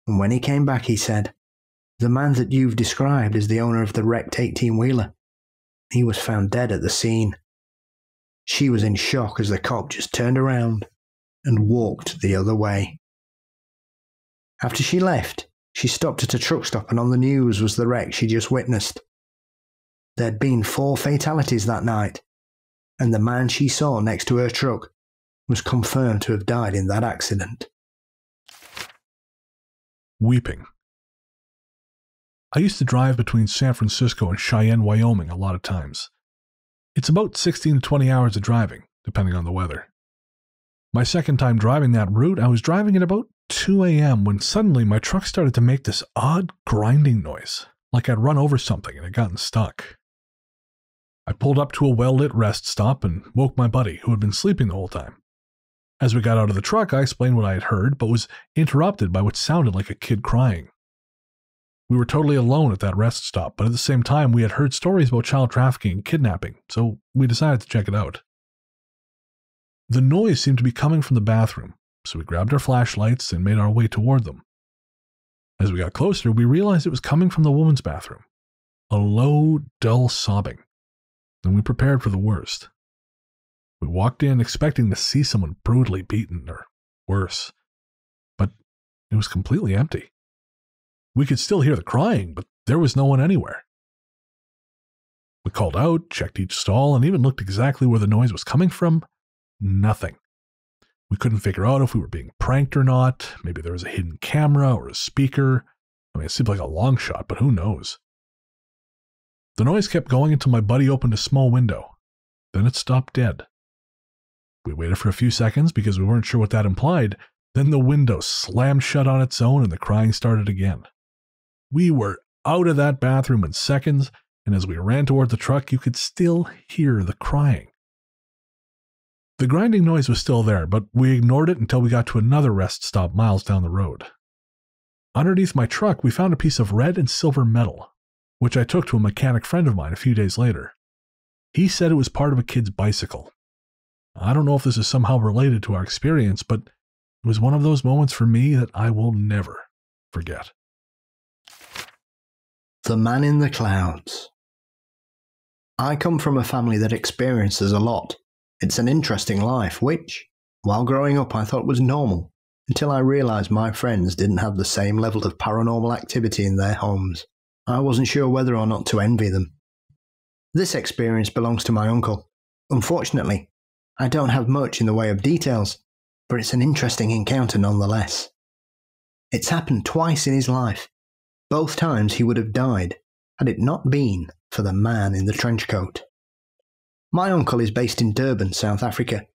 and when he came back he said, "The man that you've described is the owner of the wrecked 18-wheeler. He was found dead at the scene." She was in shock as the cop just turned around and walked the other way. After she left, she stopped at a truck stop, and on the news was the wreck she just witnessed. There'd been 4 fatalities that night, and the man she saw next to her truck was confirmed to have died in that accident. Weeping. I used to drive between San Francisco and Cheyenne, Wyoming a lot of times. It's about 16 to 20 hours of driving, depending on the weather. My second time driving that route, I was driving at about 2 a.m. when suddenly my truck started to make this odd grinding noise, like I'd run over something and had gotten stuck. I pulled up to a well-lit rest stop and woke my buddy, who had been sleeping the whole time. As we got out of the truck, I explained what I had heard, but was interrupted by what sounded like a kid crying. We were totally alone at that rest stop, but at the same time, we had heard stories about child trafficking and kidnapping, so we decided to check it out. The noise seemed to be coming from the bathroom, so we grabbed our flashlights and made our way toward them. As we got closer, we realized it was coming from the woman's bathroom. A low, dull sobbing. And we prepared for the worst. We walked in expecting to see someone brutally beaten or worse, but it was completely empty. We could still hear the crying, but there was no one anywhere. We called out, checked each stall, and even looked exactly where the noise was coming from. Nothing. We couldn't figure out if we were being pranked or not. Maybe there was a hidden camera or a speaker. I mean, it seemed like a long shot, but who knows? The noise kept going until my buddy opened a small window. Then it stopped dead. We waited for a few seconds because we weren't sure what that implied. Then the window slammed shut on its own and the crying started again. We were out of that bathroom in seconds, and as we ran toward the truck, you could still hear the crying. The grinding noise was still there, but we ignored it until we got to another rest stop miles down the road. Underneath my truck, we found a piece of red and silver metal, which I took to a mechanic friend of mine a few days later. He said it was part of a kid's bicycle. I don't know if this is somehow related to our experience, but it was one of those moments for me that I will never forget. The Man in the Clouds. I come from a family that experiences a lot. It's an interesting life, which, while growing up, I thought was normal, until I realised my friends didn't have the same level of paranormal activity in their homes. I wasn't sure whether or not to envy them. This experience belongs to my uncle. Unfortunately, I don't have much in the way of details, but it's an interesting encounter nonetheless. It's happened twice in his life. Both times he would have died had it not been for the man in the trench coat. My uncle is based in Durban, South Africa,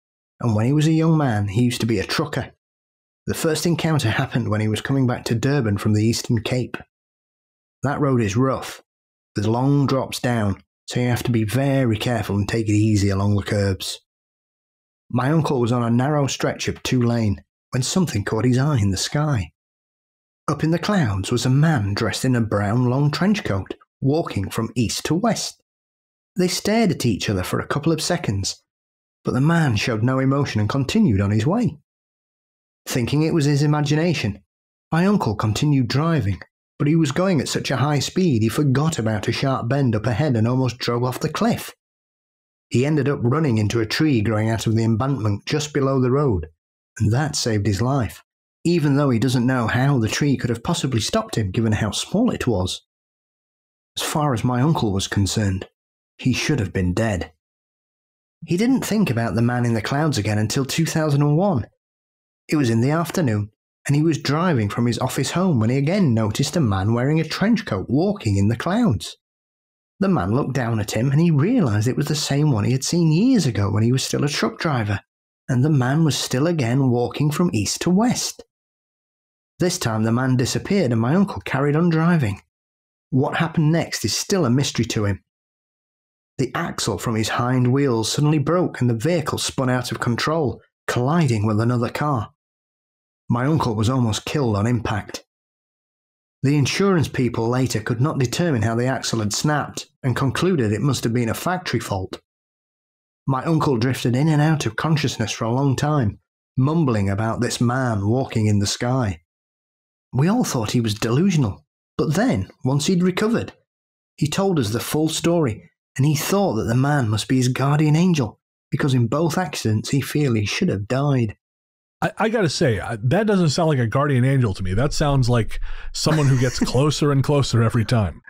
and when he was a young man, he used to be a trucker. The first encounter happened when he was coming back to Durban from the Eastern Cape. That road is rough, with long drops down, so you have to be very careful and take it easy along the curbs. My uncle was on a narrow stretch of 2-lane when something caught his eye in the sky. Up in the clouds was a man dressed in a brown long trench coat, walking from east to west. They stared at each other for a couple of seconds, but the man showed no emotion and continued on his way. Thinking it was his imagination, my uncle continued driving, but he was going at such a high speed he forgot about a sharp bend up ahead and almost drove off the cliff. He ended up running into a tree growing out of the embankment just below the road, and that saved his life, even though he doesn't know how the tree could have possibly stopped him given how small it was. As far as my uncle was concerned, he should have been dead. He didn't think about the man in the clouds again until 2001. It was in the afternoon, and he was driving from his office home when he again noticed a man wearing a trench coat walking in the clouds. The man looked down at him and he realised it was the same one he had seen years ago when he was still a truck driver. and the man was still again walking from east to west. This time the man disappeared and my uncle carried on driving. What happened next is still a mystery to him. The axle from his hind wheels suddenly broke and the vehicle spun out of control, colliding with another car. My uncle was almost killed on impact. The insurance people later could not determine how the axle had snapped and concluded it must have been a factory fault. My uncle drifted in and out of consciousness for a long time, mumbling about this man walking in the sky. We all thought he was delusional, but then, once he'd recovered, he told us the full story, and he thought that the man must be his guardian angel, because in both accidents he feared he should have died. I got to say, that doesn't sound like a guardian angel to me. That sounds like someone who gets closer and closer every time.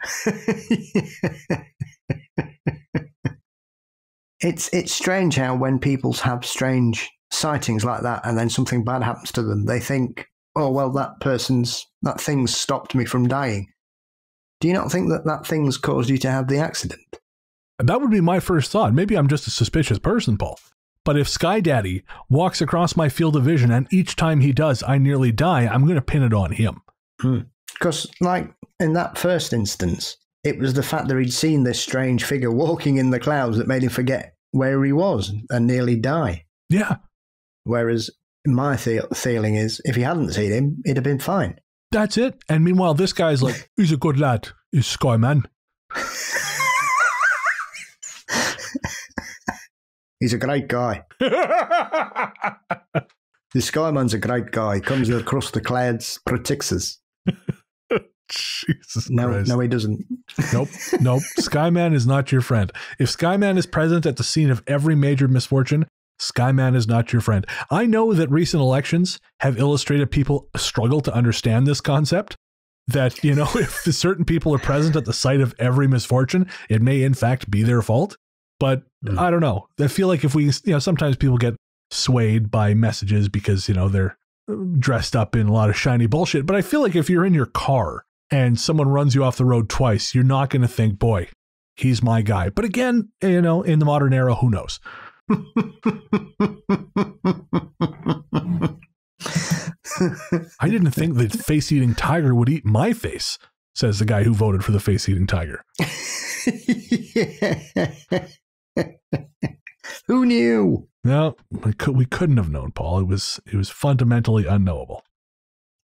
It's strange how when people have strange sightings like that and then something bad happens to them, they think, oh, well, that thing's stopped me from dying. Do you not think that thing's caused you to have the accident? That would be my first thought. Maybe I'm just a suspicious person, Paul. But if Sky Daddy walks across my field of vision and each time he does, I nearly die, I'm going to pin it on him. Because, like in that first instance, it was the fact that he'd seen this strange figure walking in the clouds that made him forget where he was and nearly die. Yeah. Whereas my feeling is, if he hadn't seen him, he'd have been fine. That's it. And meanwhile, this guy's like, he's a good lad. He's Sky Man. He's a great guy. The Skyman's a great guy. Comes across the clouds, protects us. Jesus no, Christ. No, he doesn't. Nope. Skyman is not your friend. If Skyman is present at the scene of every major misfortune, Skyman is not your friend. I know that recent elections have illustrated people struggle to understand this concept. That, if certain people are present at the site of every misfortune, it may in fact be their fault. But I don't know. I feel like if we, sometimes people get swayed by messages because, they're dressed up in a lot of shiny bullshit. But I feel like if you're in your car and someone runs you off the road twice, you're not going to think, boy, he's my guy. But again, in the modern era, who knows? I didn't think the face-eating tiger would eat my face, says the guy who voted for the face-eating tiger. Who knew? No, we couldn't have known, Paul. It was fundamentally unknowable.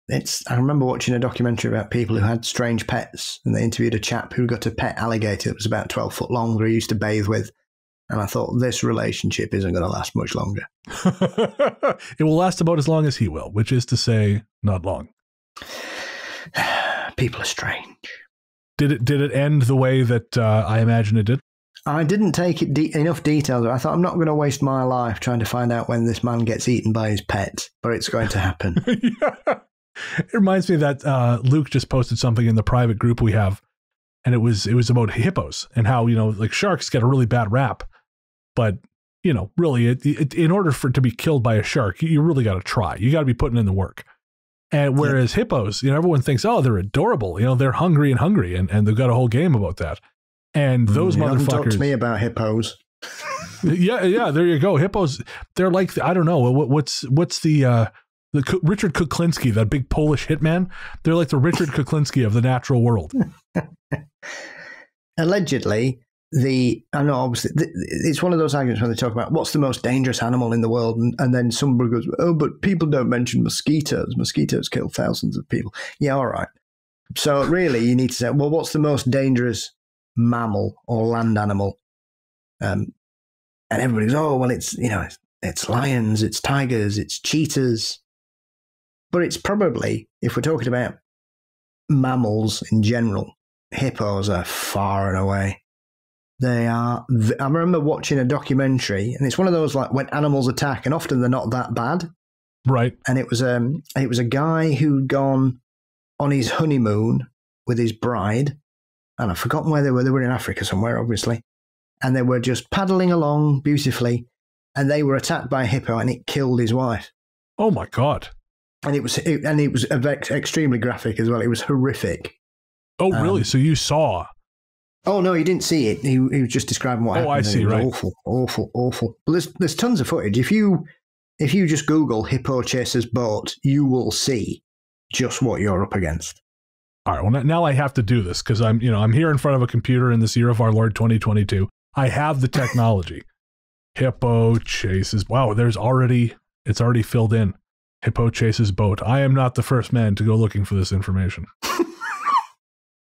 I remember watching a documentary about people who had strange pets, and they interviewed a chap who got a pet alligator that was about 12 foot long that he used to bathe with. And I thought, this relationship isn't going to last much longer. It will last about as long as he will, which is to say, not long. People are strange. Did it end the way that I imagine it did? I didn't take it enough details. I thought, I'm not going to waste my life trying to find out when this man gets eaten by his pet, but it's going to happen. Yeah. It reminds me that Luke just posted something in the private group we have, and it was about hippos and how, like sharks get a really bad rap. But, really, in order for it to be killed by a shark, you really got to try. You got to be putting in the work. And whereas hippos, everyone thinks, oh, they're adorable. They're hungry and they've got a whole game about that. And those motherfuckers. Talk to me about hippos. Yeah. There you go. Hippos. They're like, I don't know. What's the Richard Kuklinski, that big Polish hitman? They're like the Richard Kuklinski of the natural world. Allegedly. Obviously, it's one of those arguments when they talk about what's the most dangerous animal in the world, and then somebody goes, oh, but people don't mention mosquitoes. Mosquitoes kill thousands of people. Yeah, all right. So really, you need to say, well, what's the most dangerous mammal or land animal? And everybody goes, oh, well, it's lions, it's tigers, it's cheetahs. But it's probably, if we're talking about mammals in general, hippos are far and away. They are. I remember watching a documentary, and it's one of those like when animals attack, and often they're not that bad, right? And it was a guy who'd gone on his honeymoon with his bride, and I've forgotten where they were. They were in Africa somewhere, obviously, and they were just paddling along beautifully, and they were attacked by a hippo, and it killed his wife. Oh my God! And it was extremely graphic as well. It was horrific. Oh really? So you saw? Oh, no, he didn't see it. He was just describing what happened. Oh, I see, right. Awful. But there's tons of footage. If you if you just Google hippo chasers boat, you will see just what you're up against. All right, well, now I have to do this because I'm here in front of a computer in this year of our Lord 2022. I have the technology. Hippo chases. Wow, it's already filled in. Hippo chases boat. I am not the first man to go looking for this information.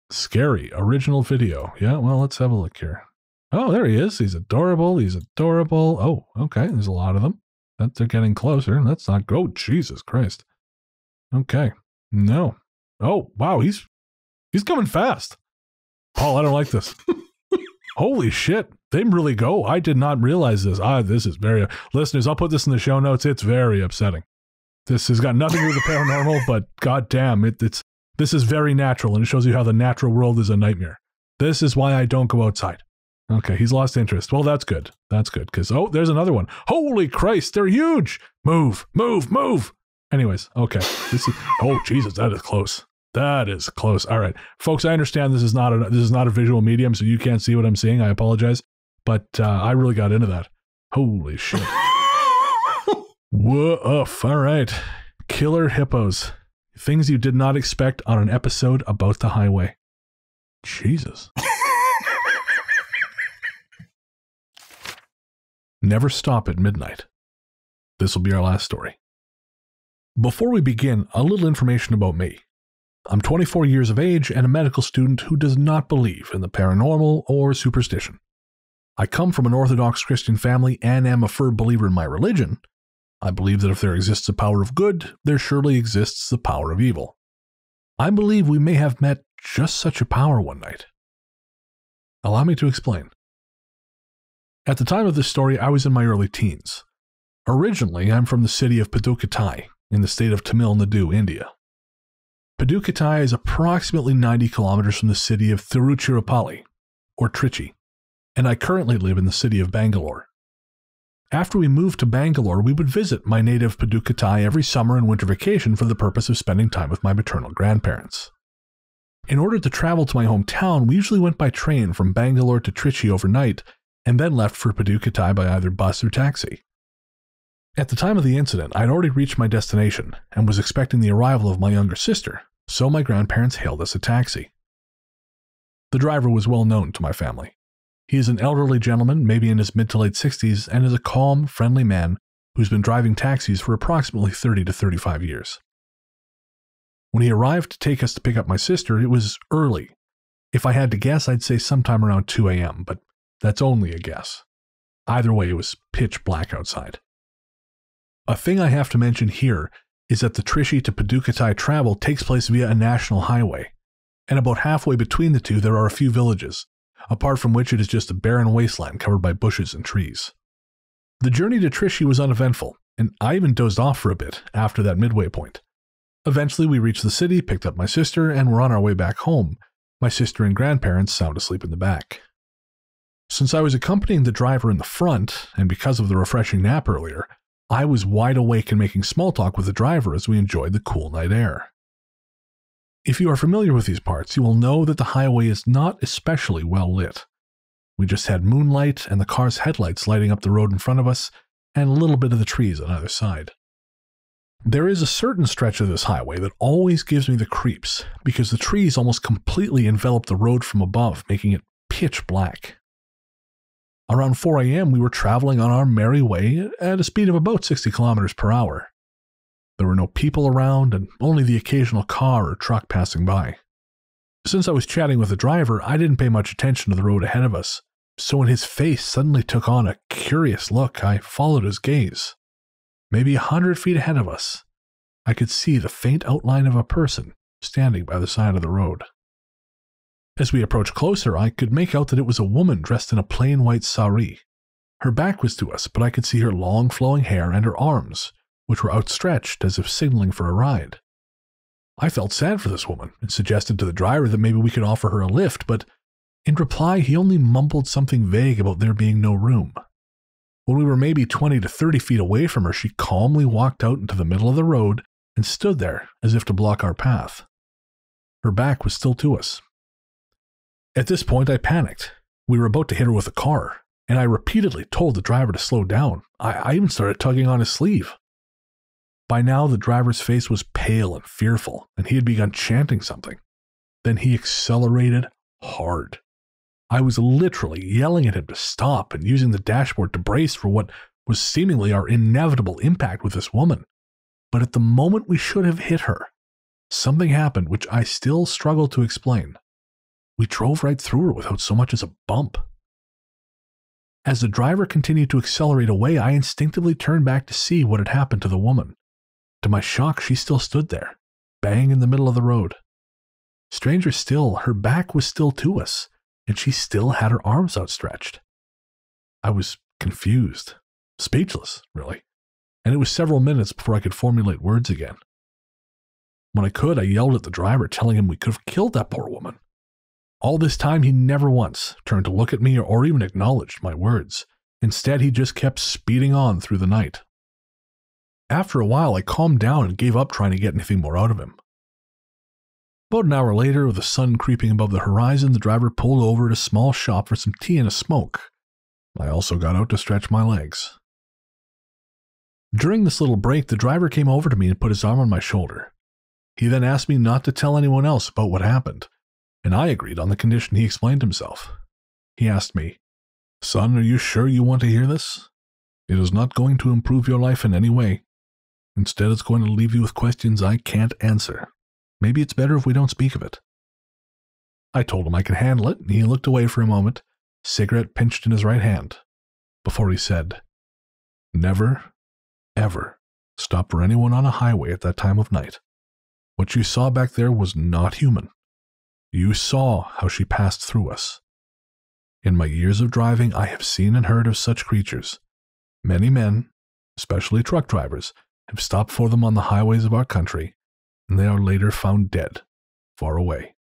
Scary. Original video. Yeah, well, let's have a look here. Oh, there he is. He's adorable. Oh, okay. There's a lot of them. They're getting closer. Let's not go. Jesus Christ. Okay. No. Oh, wow. He's coming fast. Paul, I don't like this. Holy shit. They really go. I did not realize this. This is very... Listeners, I'll put this in the show notes. It's very upsetting. This has got nothing to do with the paranormal, but goddamn, this is very natural, and it shows you how the natural world is a nightmare. This is why I don't go outside. Okay, he's lost interest. Well, that's good. That's good, because, oh, there's another one. Holy Christ, they're huge! Move, move, move! Anyways, okay. Oh, Jesus, that is close. That is close. All right. Folks, I understand this is not a visual medium, so you can't see what I'm seeing. I apologize. But I really got into that. Holy shit. Woof. All right. Killer hippos. Things you did not expect on an episode about the highway. Jesus. Never stop at midnight. This will be our last story. Before we begin, a little information about me. I'm 24 years of age and a medical student who does not believe in the paranormal or superstition. I come from an Orthodox Christian family and am a firm believer in my religion. I believe that if there exists a power of good, there surely exists the power of evil. I believe we may have met just such a power one night. Allow me to explain. At the time of this story, I was in my early teens. Originally, I'm from the city of Pudukkottai in the state of Tamil Nadu, India. Pudukkottai is approximately 90 kilometers from the city of Tiruchirappalli, or Trichy, and I currently live in the city of Bangalore. After we moved to Bangalore, we would visit my native Pudukkottai every summer and winter vacation for the purpose of spending time with my maternal grandparents. In order to travel to my hometown, we usually went by train from Bangalore to Trichy overnight and then left for Pudukkottai by either bus or taxi. At the time of the incident, I'd already reached my destination and was expecting the arrival of my younger sister, so my grandparents hailed us a taxi. The driver was well known to my family. He is an elderly gentleman, maybe in his mid to late 60s, and is a calm, friendly man who's been driving taxis for approximately 30 to 35 years. When he arrived to take us to pick up my sister, it was early. If I had to guess, I'd say sometime around 2 a.m., but that's only a guess. Either way, it was pitch black outside. A thing I have to mention here is that the Trichy to Pudukkottai travel takes place via a national highway, and about halfway between the two there are a few villages, apart from which it is just a barren wasteland covered by bushes and trees. The journey to Trichy was uneventful, and I even dozed off for a bit after that midway point. Eventually we reached the city, picked up my sister, and were on our way back home, my sister and grandparents sound asleep in the back. Since I was accompanying the driver in the front, and because of the refreshing nap earlier, I was wide awake and making small talk with the driver as we enjoyed the cool night air. If you are familiar with these parts, you will know that the highway is not especially well lit. We just had moonlight and the car's headlights lighting up the road in front of us, and a little bit of the trees on either side. There is a certain stretch of this highway that always gives me the creeps, because the trees almost completely envelop the road from above, making it pitch black. Around 4 a.m., we were traveling on our merry way at a speed of about 60 kilometers per hour. There were no people around and only the occasional car or truck passing by. Since I was chatting with the driver, I didn't pay much attention to the road ahead of us, so when his face suddenly took on a curious look, I followed his gaze. Maybe 100 feet ahead of us, I could see the faint outline of a person standing by the side of the road. As we approached closer, I could make out that it was a woman dressed in a plain white sari. Her back was to us, but I could see her long flowing hair and her arms, which were outstretched as if signaling for a ride. I felt sad for this woman and suggested to the driver that maybe we could offer her a lift, but in reply he only mumbled something vague about there being no room. When we were maybe 20 to 30 feet away from her, she calmly walked out into the middle of the road and stood there as if to block our path. Her back was still to us. At this point, I panicked. We were about to hit her with a car, and I repeatedly told the driver to slow down. I even started tugging on his sleeve. By now, the driver's face was pale and fearful, and he had begun chanting something. Then he accelerated hard. I was literally yelling at him to stop and using the dashboard to brace for what was seemingly our inevitable impact with this woman. But at the moment we should have hit her, something happened which I still struggle to explain. We drove right through her without so much as a bump. As the driver continued to accelerate away, I instinctively turned back to see what had happened to the woman. To my shock, she still stood there, bang in the middle of the road. Stranger still, her back was still to us, and she still had her arms outstretched. I was confused, speechless, really, and it was several minutes before I could formulate words again. When I could, I yelled at the driver, telling him we could have killed that poor woman. All this time, he never once turned to look at me or even acknowledged my words. Instead, he just kept speeding on through the night. After a while, I calmed down and gave up trying to get anything more out of him. About an hour later, with the sun creeping above the horizon, the driver pulled over at a small shop for some tea and a smoke. I also got out to stretch my legs. During this little break, the driver came over to me and put his arm on my shoulder. He then asked me not to tell anyone else about what happened, and I agreed on the condition he explained himself. He asked me, "Son, are you sure you want to hear this? It is not going to improve your life in any way. Instead, it's going to leave you with questions I can't answer. Maybe it's better if we don't speak of it." I told him I could handle it, and he looked away for a moment, cigarette pinched in his right hand, before he said, "Never, ever stop for anyone on a highway at that time of night. What you saw back there was not human. You saw how she passed through us. In my years of driving, I have seen and heard of such creatures. Many men, especially truck drivers, have stopped for them on the highways of our country, and they are later found dead, far away.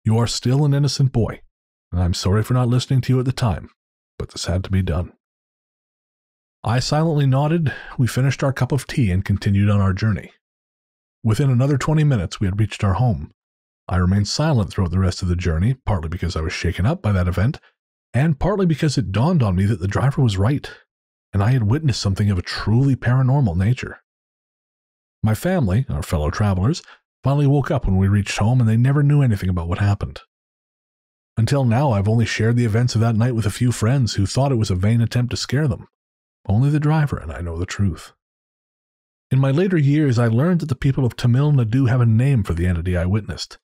You are still an innocent boy, and I'm sorry for not listening to you at the time, but this had to be done." I silently nodded. We finished our cup of tea and continued on our journey. Within another 20 minutes, we had reached our home. I remained silent throughout the rest of the journey, partly because I was shaken up by that event, and partly because it dawned on me that the driver was right, and I had witnessed something of a truly paranormal nature. My family, our fellow travelers, finally woke up when we reached home, and they never knew anything about what happened. Until now, I've only shared the events of that night with a few friends who thought it was a vain attempt to scare them. Only the driver and I know the truth. In my later years, I learned that the people of Tamil Nadu have a name for the entity I witnessed.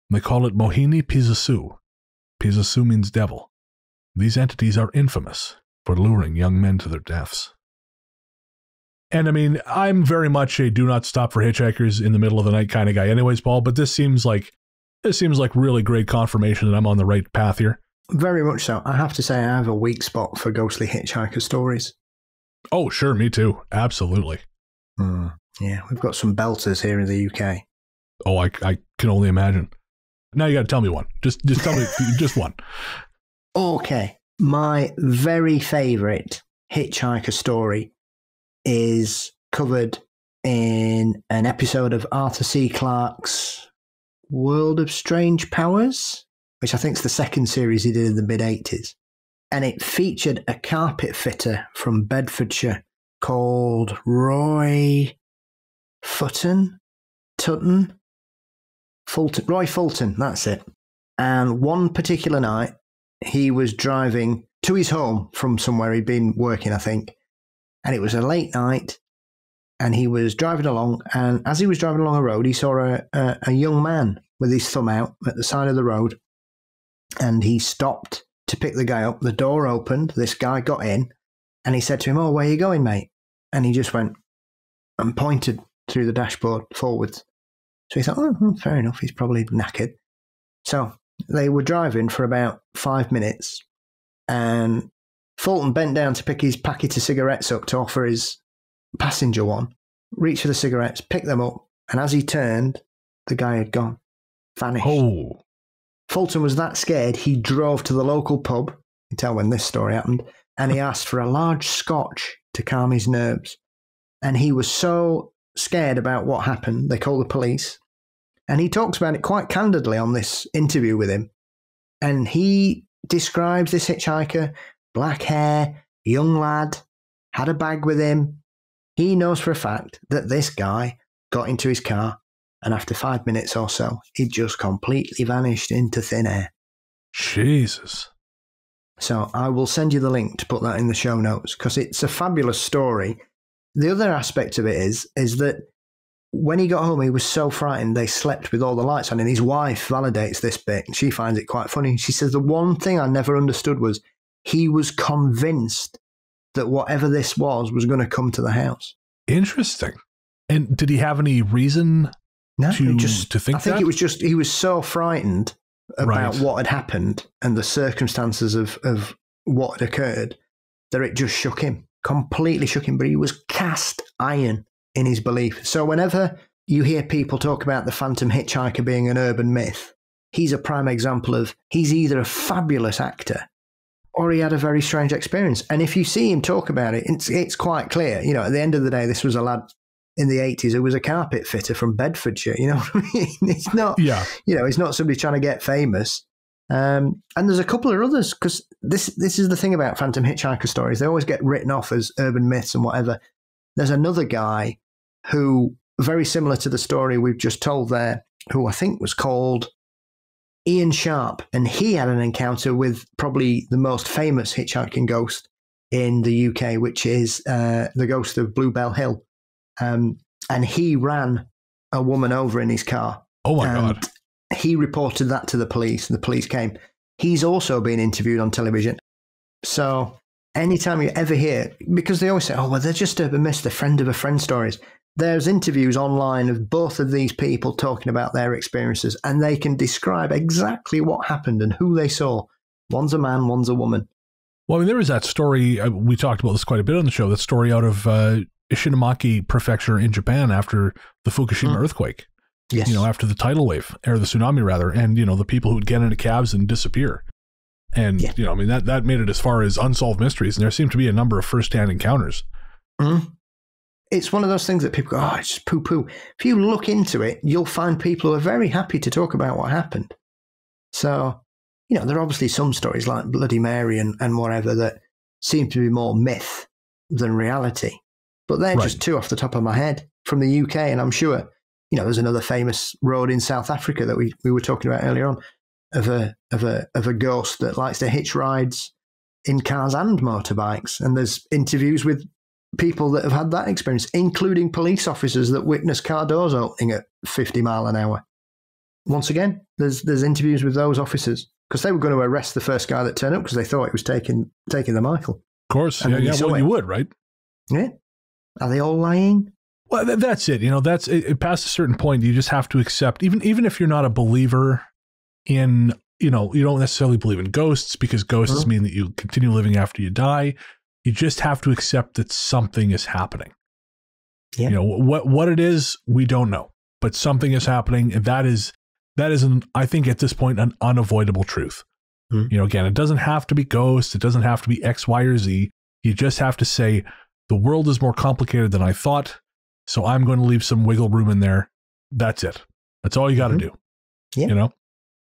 They call it Mohini Pisasu. Pisasu means devil. These entities are infamous for luring young men to their deaths. And I mean, I'm very much a do not stop for hitchhikers in the middle of the night kind of guy anyways, Paul, but this seems like really great confirmation that I'm on the right path here. Very much so. I have to say I have a weak spot for ghostly hitchhiker stories. Oh, sure, me too. Absolutely. Yeah, we've got some belters here in the UK. Oh, I can only imagine. Now you got to tell me one. Just tell me just one. Okay. My very favourite hitchhiker story is covered in an episode of Arthur C. Clarke's World of Strange Powers, which I think is the second series he did in the mid-80s. And it featured a carpet fitter from Bedfordshire called Roy Fulton, that's it. And one particular night, he was driving to his home from somewhere he'd been working, I think. And it was a late night, and he was driving along, and as he was driving along a road, he saw a young man with his thumb out at the side of the road, and he stopped to pick the guy up. The door opened, this guy got in, and he said to him, "Oh, where are you going, mate?" And he just went and pointed through the dashboard forwards. So he thought, oh, fair enough, he's probably knackered. So they were driving for about 5 minutes, and Fulton bent down to pick his packet of cigarettes up to offer his passenger one, reached for the cigarettes, picked them up, and as he turned, the guy had gone, vanished. Oh. Fulton was that scared, he drove to the local pub, you can tell when this story happened, and he asked for a large scotch to calm his nerves. And he was so scared about what happened, they called the police. And he talks about it quite candidly on this interview with him. And he describes this hitchhiker, black hair, young lad, had a bag with him. He knows for a fact that this guy got into his car, and after 5 minutes or so, he just completely vanished into thin air. Jesus. So I will send you the link to put that in the show notes, because it's a fabulous story. The other aspect of it is that when he got home, he was so frightened they slept with all the lights on, and his wife validates this bit, and she finds it quite funny. She says, the one thing I never understood was he was convinced that whatever this was going to come to the house. Interesting. And did he have any reason to think I think that? it was just he was so frightened about what had happened and the circumstances of what had occurred that it just shook him, completely shook him. But he was cast iron in his belief. So whenever you hear people talk about the Phantom Hitchhiker being an urban myth, he's a prime example of he's either a fabulous actor or he had a very strange experience. And if you see him talk about it, it's quite clear. You know, at the end of the day, this was a lad in the 80s who was a carpet fitter from Bedfordshire. You know what I mean? It's not, it's not somebody trying to get famous. And there's a couple of others, because this is the thing about Phantom Hitchhiker stories. They always get written off as urban myths and whatever. There's another guy who, very similar to the story we've just told there, who I think was called Ian Sharp, and he had an encounter with probably the most famous hitchhiking ghost in the UK, which is the ghost of Bluebell Hill. And he ran a woman over in his car. Oh my God. He reported that to the police, and the police came. He's also been interviewed on television. So anytime you ever hear, because they always say, oh, well, they're just urban myths, they're friend of a friend stories. There's interviews online of both of these people talking about their experiences, and they can describe exactly what happened and who they saw. One's a man, one's a woman. Well, I mean, there was that story, we talked about this quite a bit on the show, that story out of Ishinomaki Prefecture in Japan after the Fukushima earthquake. Yes. You know, after the tidal wave, or the tsunami rather, and, you know, the people who would get into cabs and disappear. And, you know, I mean, that made it as far as unsolved mysteries, and there seemed to be a number of first-hand encounters. It's one of those things that people go, oh, it's just poo-poo. If you look into it, you'll find people who are very happy to talk about what happened. So, you know, there are obviously some stories like Bloody Mary and whatever that seem to be more myth than reality. But they're just two off the top of my head from the UK, and I'm sure, you know, there's another famous road in South Africa that we were talking about earlier on of a ghost that likes to hitch rides in cars and motorbikes. And there's interviews with people that have had that experience, including police officers that witness car doors opening at 50 mile an hour. Once again, there's interviews with those officers, because they were going to arrest the first guy that turned up because they thought he was taking the Michael. Of course, well, you would, right? Yeah. Are they all lying? Well, that's it. You know, that's it. Past a certain point, you just have to accept, even if you're not a believer in, you know, you don't necessarily believe in ghosts, because ghosts mean that you continue living after you die. You just have to accept that something is happening. Yeah. You know, what it is, we don't know, but something is happening, and that is I think at this point, an unavoidable truth. You know, again, it doesn't have to be ghosts. It doesn't have to be X, Y, or Z. You just have to say, the world is more complicated than I thought, so I'm going to leave some wiggle room in there. That's it. That's all you got to do. Yeah. You know?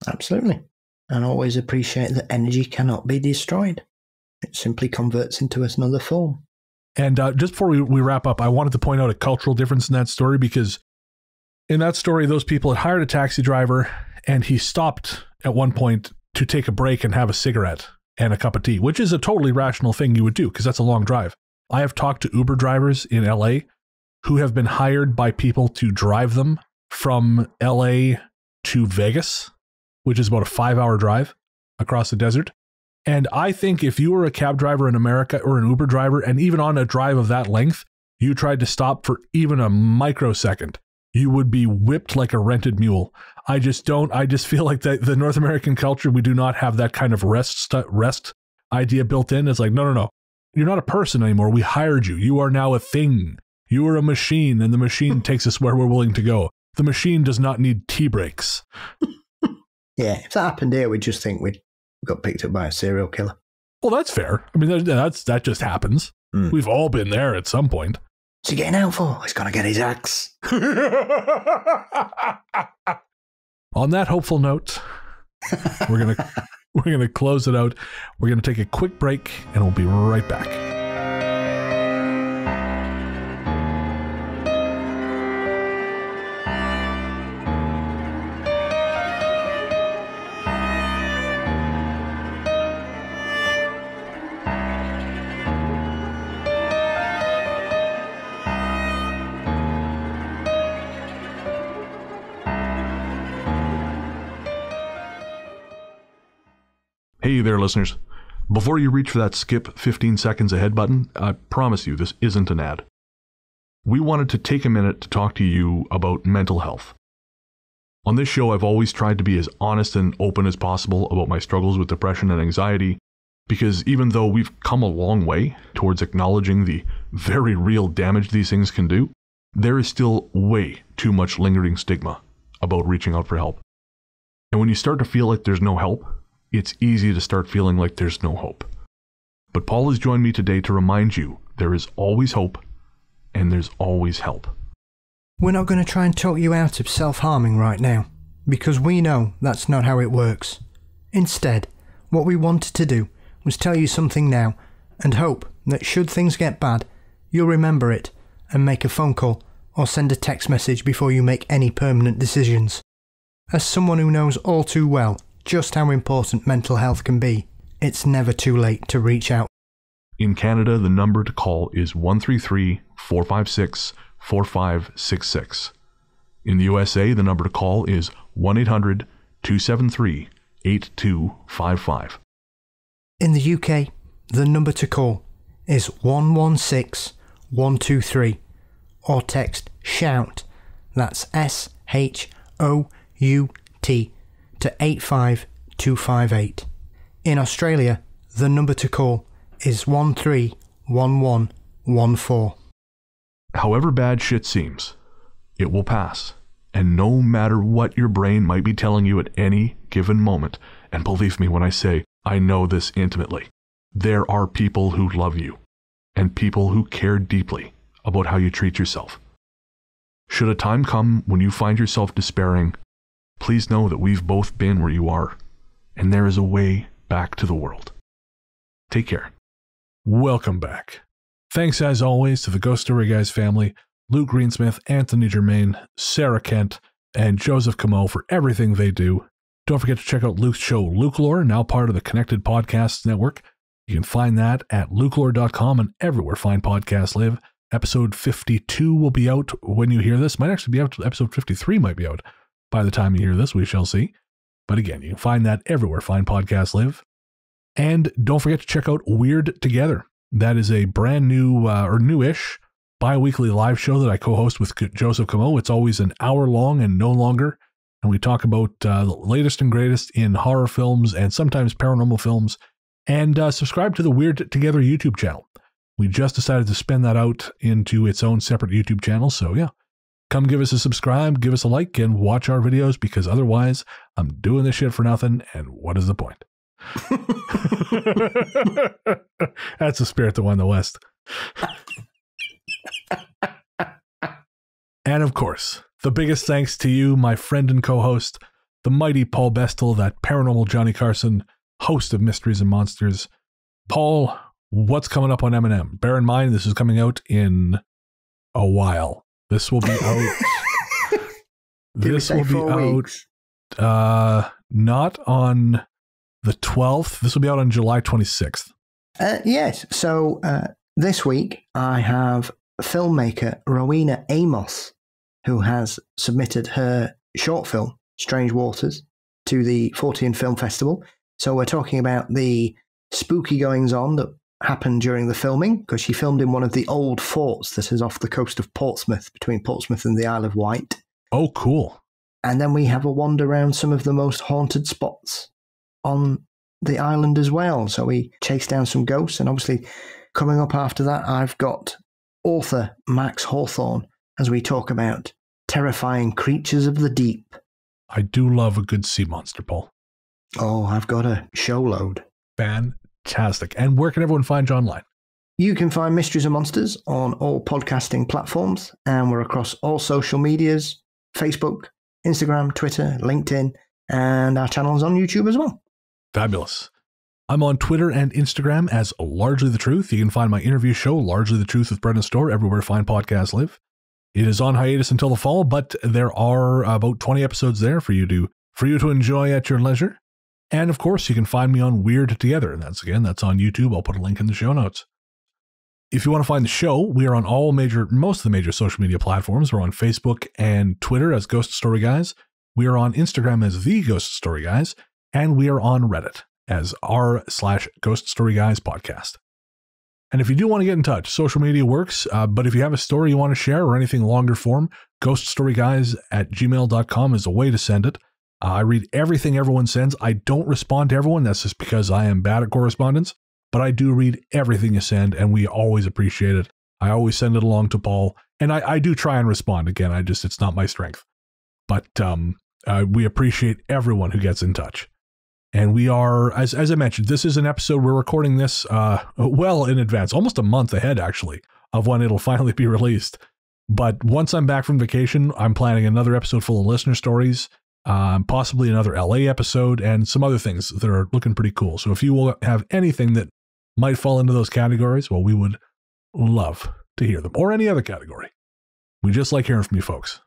Absolutely. And always appreciate that energy cannot be destroyed. It simply converts into another form. And just before we wrap up, I wanted to point out a cultural difference in that story, because in that story, those people had hired a taxi driver, and he stopped at one point to take a break and have a cigarette and a cup of tea, which is a totally rational thing you would do, because that's a long drive. I have talked to Uber drivers in LA who have been hired by people to drive them from LA to Vegas, which is about a 5-hour drive across the desert. And I think if you were a cab driver in America, or an Uber driver, and even on a drive of that length, you tried to stop for even a microsecond, you would be whipped like a rented mule. I just feel like the North American culture, we do not have that kind of rest idea built in. It's like, no. You're not a person anymore. We hired you. You are now a thing. You are a machine, and the machine takes us where we're willing to go. The machine does not need tea breaks. Yeah, if that happened here, we'd just think we got picked up by a serial killer. Well, that's fair. I mean, that just happens. We've all been there at some point. What's he getting out for? He's going to get his axe. On that hopeful note, we're gonna close it out. We're gonna take a quick break, and we'll be right back. Hey there, listeners. Before you reach for that skip 15 seconds ahead button, I promise you this isn't an ad. We wanted to take a minute to talk to you about mental health. On this show, I've always tried to be as honest and open as possible about my struggles with depression and anxiety, because even though we've come a long way towards acknowledging the very real damage these things can do, there is still way too much lingering stigma about reaching out for help. And when you start to feel like there's no help, it's easy to start feeling like there's no hope. But Paul has joined me today to remind you there is always hope and there's always help. We're not going to try and talk you out of self-harming right now, because we know that's not how it works. Instead, what we wanted to do was tell you something now and hope that should things get bad, you'll remember it and make a phone call or send a text message before you make any permanent decisions. As someone who knows all too well just how important mental health can be, it's never too late to reach out. In Canada, the number to call is 133-456-4566. In the USA, the number to call is 1-800-273-8255. In the UK, the number to call is 116-123 or text SHOUT, that's SHOUT, to 85258. In Australia, the number to call is 131114. However bad shit seems, it will pass. And no matter what your brain might be telling you at any given moment, and believe me when I say I know this intimately, there are people who love you and people who care deeply about how you treat yourself. Should a time come when you find yourself despairing, please know that we've both been where you are, and there is a way back to the world. Take care. Welcome back. Thanks as always to the Ghost Story Guys family, Luke Greensmith, Anthony Germain, Sarah Kent, and Joseph Camo for everything they do. Don't forget to check out Luke's show, Luke Lore, now part of the Connected Podcasts Network. You can find that at lukelore.com and everywhere fine podcasts live. Episode 52 will be out when you hear this. Might actually be out. Episode 53 might be out by the time you hear this. We shall see. But again, you can find that everywhere fine podcasts live. And don't forget to check out Weird Together. That is a brand new or newish bi-weekly live show that I co-host with Joseph Camo. It's always an hour long and no longer. And we talk about the latest and greatest in horror films and sometimes paranormal films. And subscribe to the Weird Together YouTube channel. We just decided to spin that out into its own separate YouTube channel. So yeah, come give us a subscribe, give us a like, and watch our videos, because otherwise I'm doing this shit for nothing. And what is the point? That's the spirit that won the West. And of course, the biggest thanks to you, my friend and co-host, the mighty Paul Bestel, that paranormal Johnny Carson, host of Mysteries and Monsters. Paul, what's coming up on M&M? Bear in mind, this is coming out in a while. This will be out. This will be out not on the 12th. This will be out on July 26th. Yes. So this week I have filmmaker Rowena Amos, who has submitted her short film, Strange Waters, to the 40th Film Festival. So we're talking about the spooky goings-on that happened during the filming, because she filmed in one of the old forts that is off the coast of Portsmouth, between Portsmouth and the Isle of Wight. Oh, cool. And then we have a wander around some of the most haunted spots on the island as well. So we chase down some ghosts, and obviously coming up after that, I've got author Max Hawthorne as we talk about terrifying creatures of the deep. I do love a good sea monster, Paul. Oh, I've got a show load. Fantastic. And where can everyone find you online? You can find Mysteries and Monsters on all podcasting platforms, and we're across all social medias, Facebook, Instagram, Twitter, LinkedIn, and our channel is on YouTube as well. Fabulous. I'm on Twitter and Instagram as Largely the Truth. You can find my interview show, Largely the Truth with Brendan Storr, everywhere fine podcasts live. It is on hiatus until the fall, but there are about 20 episodes there for you to enjoy at your leisure. And of course, you can find me on Weird Together. And that's on YouTube. I'll put a link in the show notes. If you want to find the show, we are on most of the major social media platforms. We're on Facebook and Twitter as Ghost Story Guys. We are on Instagram as The Ghost Story Guys. And we are on Reddit as r/Ghost Story Guys podcast. And if you do want to get in touch, social media works, but if you have a story you want to share or anything longer form, ghoststoryguys@gmail.com is a way to send it. I read everything everyone sends. I don't respond to everyone. That's just because I am bad at correspondence, but I do read everything you send, and we always appreciate it. I always send it along to Paul, and I do try and respond. Again, it's not my strength. But we appreciate everyone who gets in touch. And we are, as I mentioned, this is an episode, we're recording this well in advance, almost a month ahead, actually, of when it'll finally be released. But once I'm back from vacation, I'm planning another episode full of listener stories, possibly another LA episode, and some other things that are looking pretty cool. So if you will have anything that might fall into those categories, well, we would love to hear them, or any other category. We just like hearing from you folks.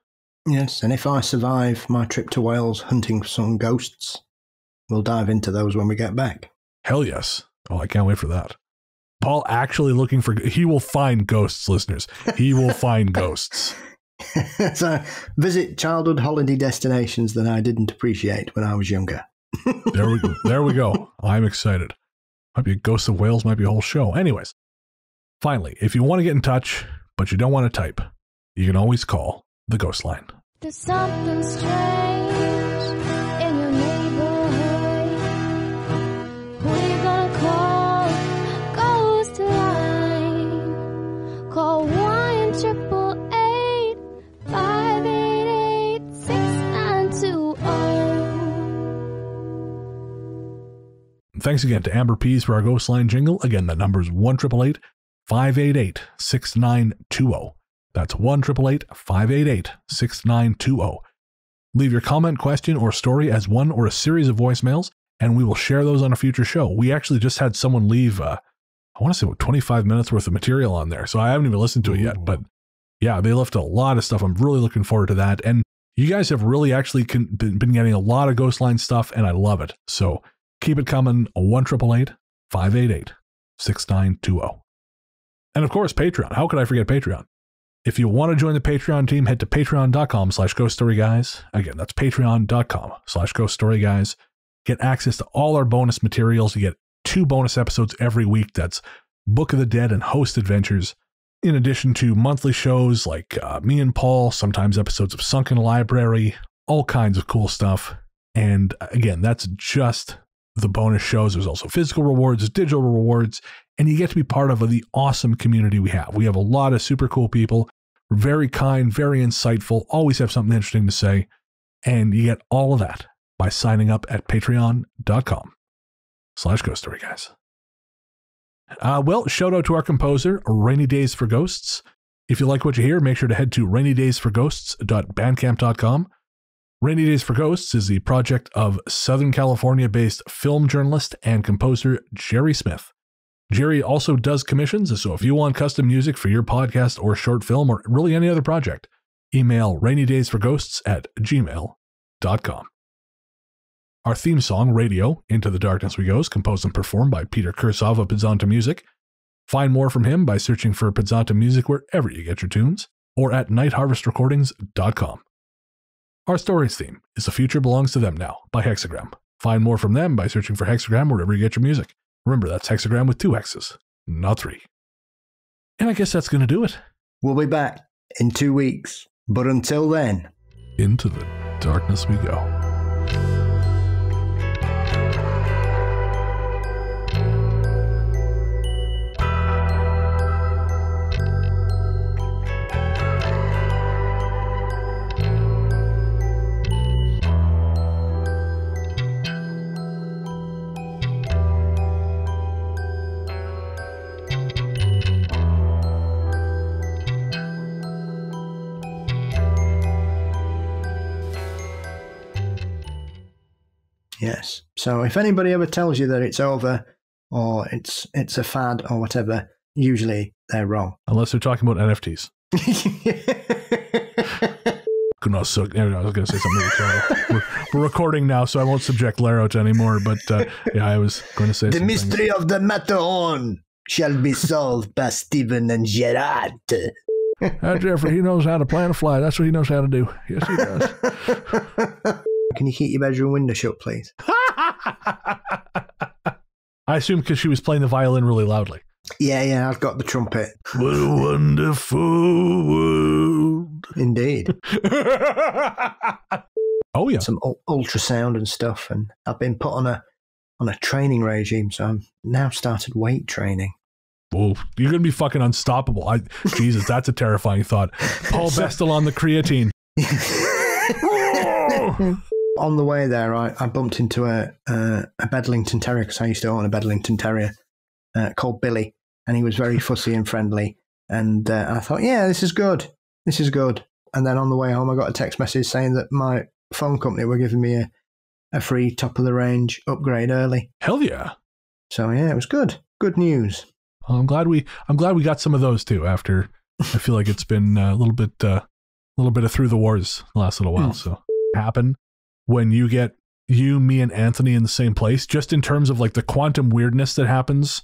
Yes, and if I survive my trip to Wales hunting for some ghosts, we'll dive into those when we get back. Hell yes. Oh, I can't wait for that. Paul actually looking for... He will find ghosts, listeners. He will find ghosts. So, visit childhood holiday destinations that I didn't appreciate when I was younger. There we go. I'm excited. Might be a Ghost of Wales, might be a whole show. Anyways, finally, if you want to get in touch, but you don't want to type, you can always call the Ghost Line. There's something strange in your neighborhood. Who you gonna call? Ghost line. Call 1-888-588-6920. Thanks again to Amber Pease for our Ghost Line jingle. Again, that number is 1-888-588-6920. That's 1-888-588-6920. Leave your comment, question, or story as one or a series of voicemails, and we will share those on a future show. We actually just had someone leave, I want to say, 25 minutes worth of material on there, so I haven't even listened to it yet. But yeah, they left a lot of stuff. I'm really looking forward to that. And you guys have really actually been getting a lot of Ghost Line stuff, and I love it. So keep it coming, 1-888-588-6920. And of course, Patreon. How could I forget Patreon? If you want to join the Patreon team, head to patreon.com/ghoststoryguys. Again, that's patreon.com/ghoststoryguys. Get access to all our bonus materials. You get 2 bonus episodes every week. That's Book of the Dead and Host Adventures. In addition to monthly shows like me and Paul, sometimes episodes of Sunken Library, all kinds of cool stuff. And again, that's just the bonus shows. There's also physical rewards, digital rewards, and you get to be part of the awesome community we have. We have a lot of super cool people, very kind, very insightful, always have something interesting to say, and you get all of that by signing up at patreon.com/ghoststoryguys. Well, shout out to our composer, Rainy Days for Ghosts. If you like what you hear, make sure to head to rainydaysforghosts.bandcamp.com. Rainy Days for Ghosts is the project of Southern California-based film journalist and composer Jerry Smith. Jerry also does commissions, so if you want custom music for your podcast or short film or really any other project, email rainydaysforghosts@gmail.com. Our theme song, Radio, Into the Darkness We Go, is composed and performed by Peter Kursov of Podzontommusic. Find more from him by searching for Podzontommusic wherever you get your tunes, or at nightharvestrecordings.com. Our stories theme is The Future Belongs to Them Now by Hexxagram. Find more from them by searching for Hexxagram wherever you get your music. Remember, that's Hexxagram with 2 X's, not 3. And I guess that's going to do it. We'll be back in 2 weeks. But until then, into the darkness we go. Yes. So if anybody ever tells you that it's over or it's a fad or whatever, usually they're wrong. Unless they're talking about NFTs. I was going to say something really terrible. We're recording now, so I won't subject Laro to anymore. But yeah, I was going to say the mystery of the Matterhorn shall be solved by Stephen and Gerard. Jeffrey, he knows how to plan a fly. That's what he knows how to do. Yes, he does. Can you keep your bedroom window shut, please? I assume because she was playing the violin really loudly. Yeah, I've got the trumpet. What a wonderful world. Indeed. Oh, yeah. Some ultrasound and stuff. And I've been put on a training regime, so I've now started weight training. Oh, you're going to be fucking unstoppable. Jesus, that's a terrifying thought. Paul Bestel on the creatine. On the way there, I bumped into a Bedlington Terrier, because I used to own a Bedlington Terrier called Billy, and he was very fussy and friendly. And I thought, yeah, this is good. This is good. And then on the way home, I got a text message saying that my phone company were giving me a free top-of-the-range upgrade early. Hell yeah. So, yeah, it was good. Good news. Well, I'm glad we got some of those, too, after I feel like it's been a little bit of through the wars the last little while. So happen when you get me and Anthony in the same place, just in terms of like the quantum weirdness that happens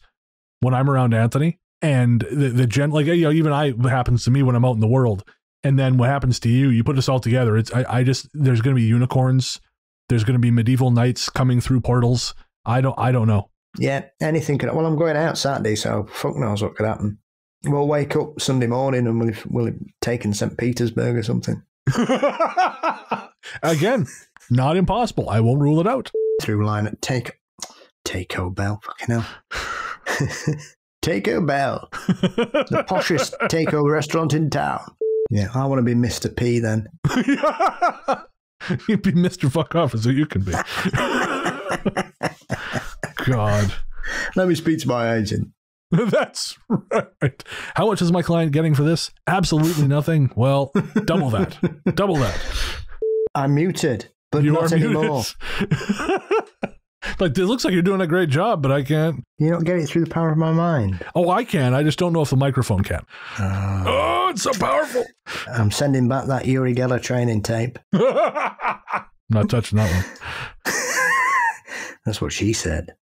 when I'm around Anthony, and the even what happens to me when I'm out in the world, and then what happens to you put us all together. It's there's going to be unicorns, there's going to be medieval knights coming through portals. I don't know. Yeah, anything could. Well, I'm going out Saturday, so fuck knows what could happen. We'll wake up Sunday morning and we'll have taken St. Petersburg or something. Again, not impossible. I won't rule it out. Through line at Taco Bell. Fucking hell. Taco Bell. The poshest taco restaurant in town. Yeah, I want to be Mr. P then. You'd be Mr. Fuck Off, is what you can be. God. Let me speak to my agent. That's right. How much is my client getting for this? Absolutely nothing. Well, double that. Double that. I'm muted, but not anymore. Like, it looks like you're doing a great job, but I can't. You don't get it through the power of my mind. Oh, I can. I just don't know if the microphone can. Oh, it's so powerful. I'm sending back that Uri Geller training tape. I'm not touching that one. That's what she said.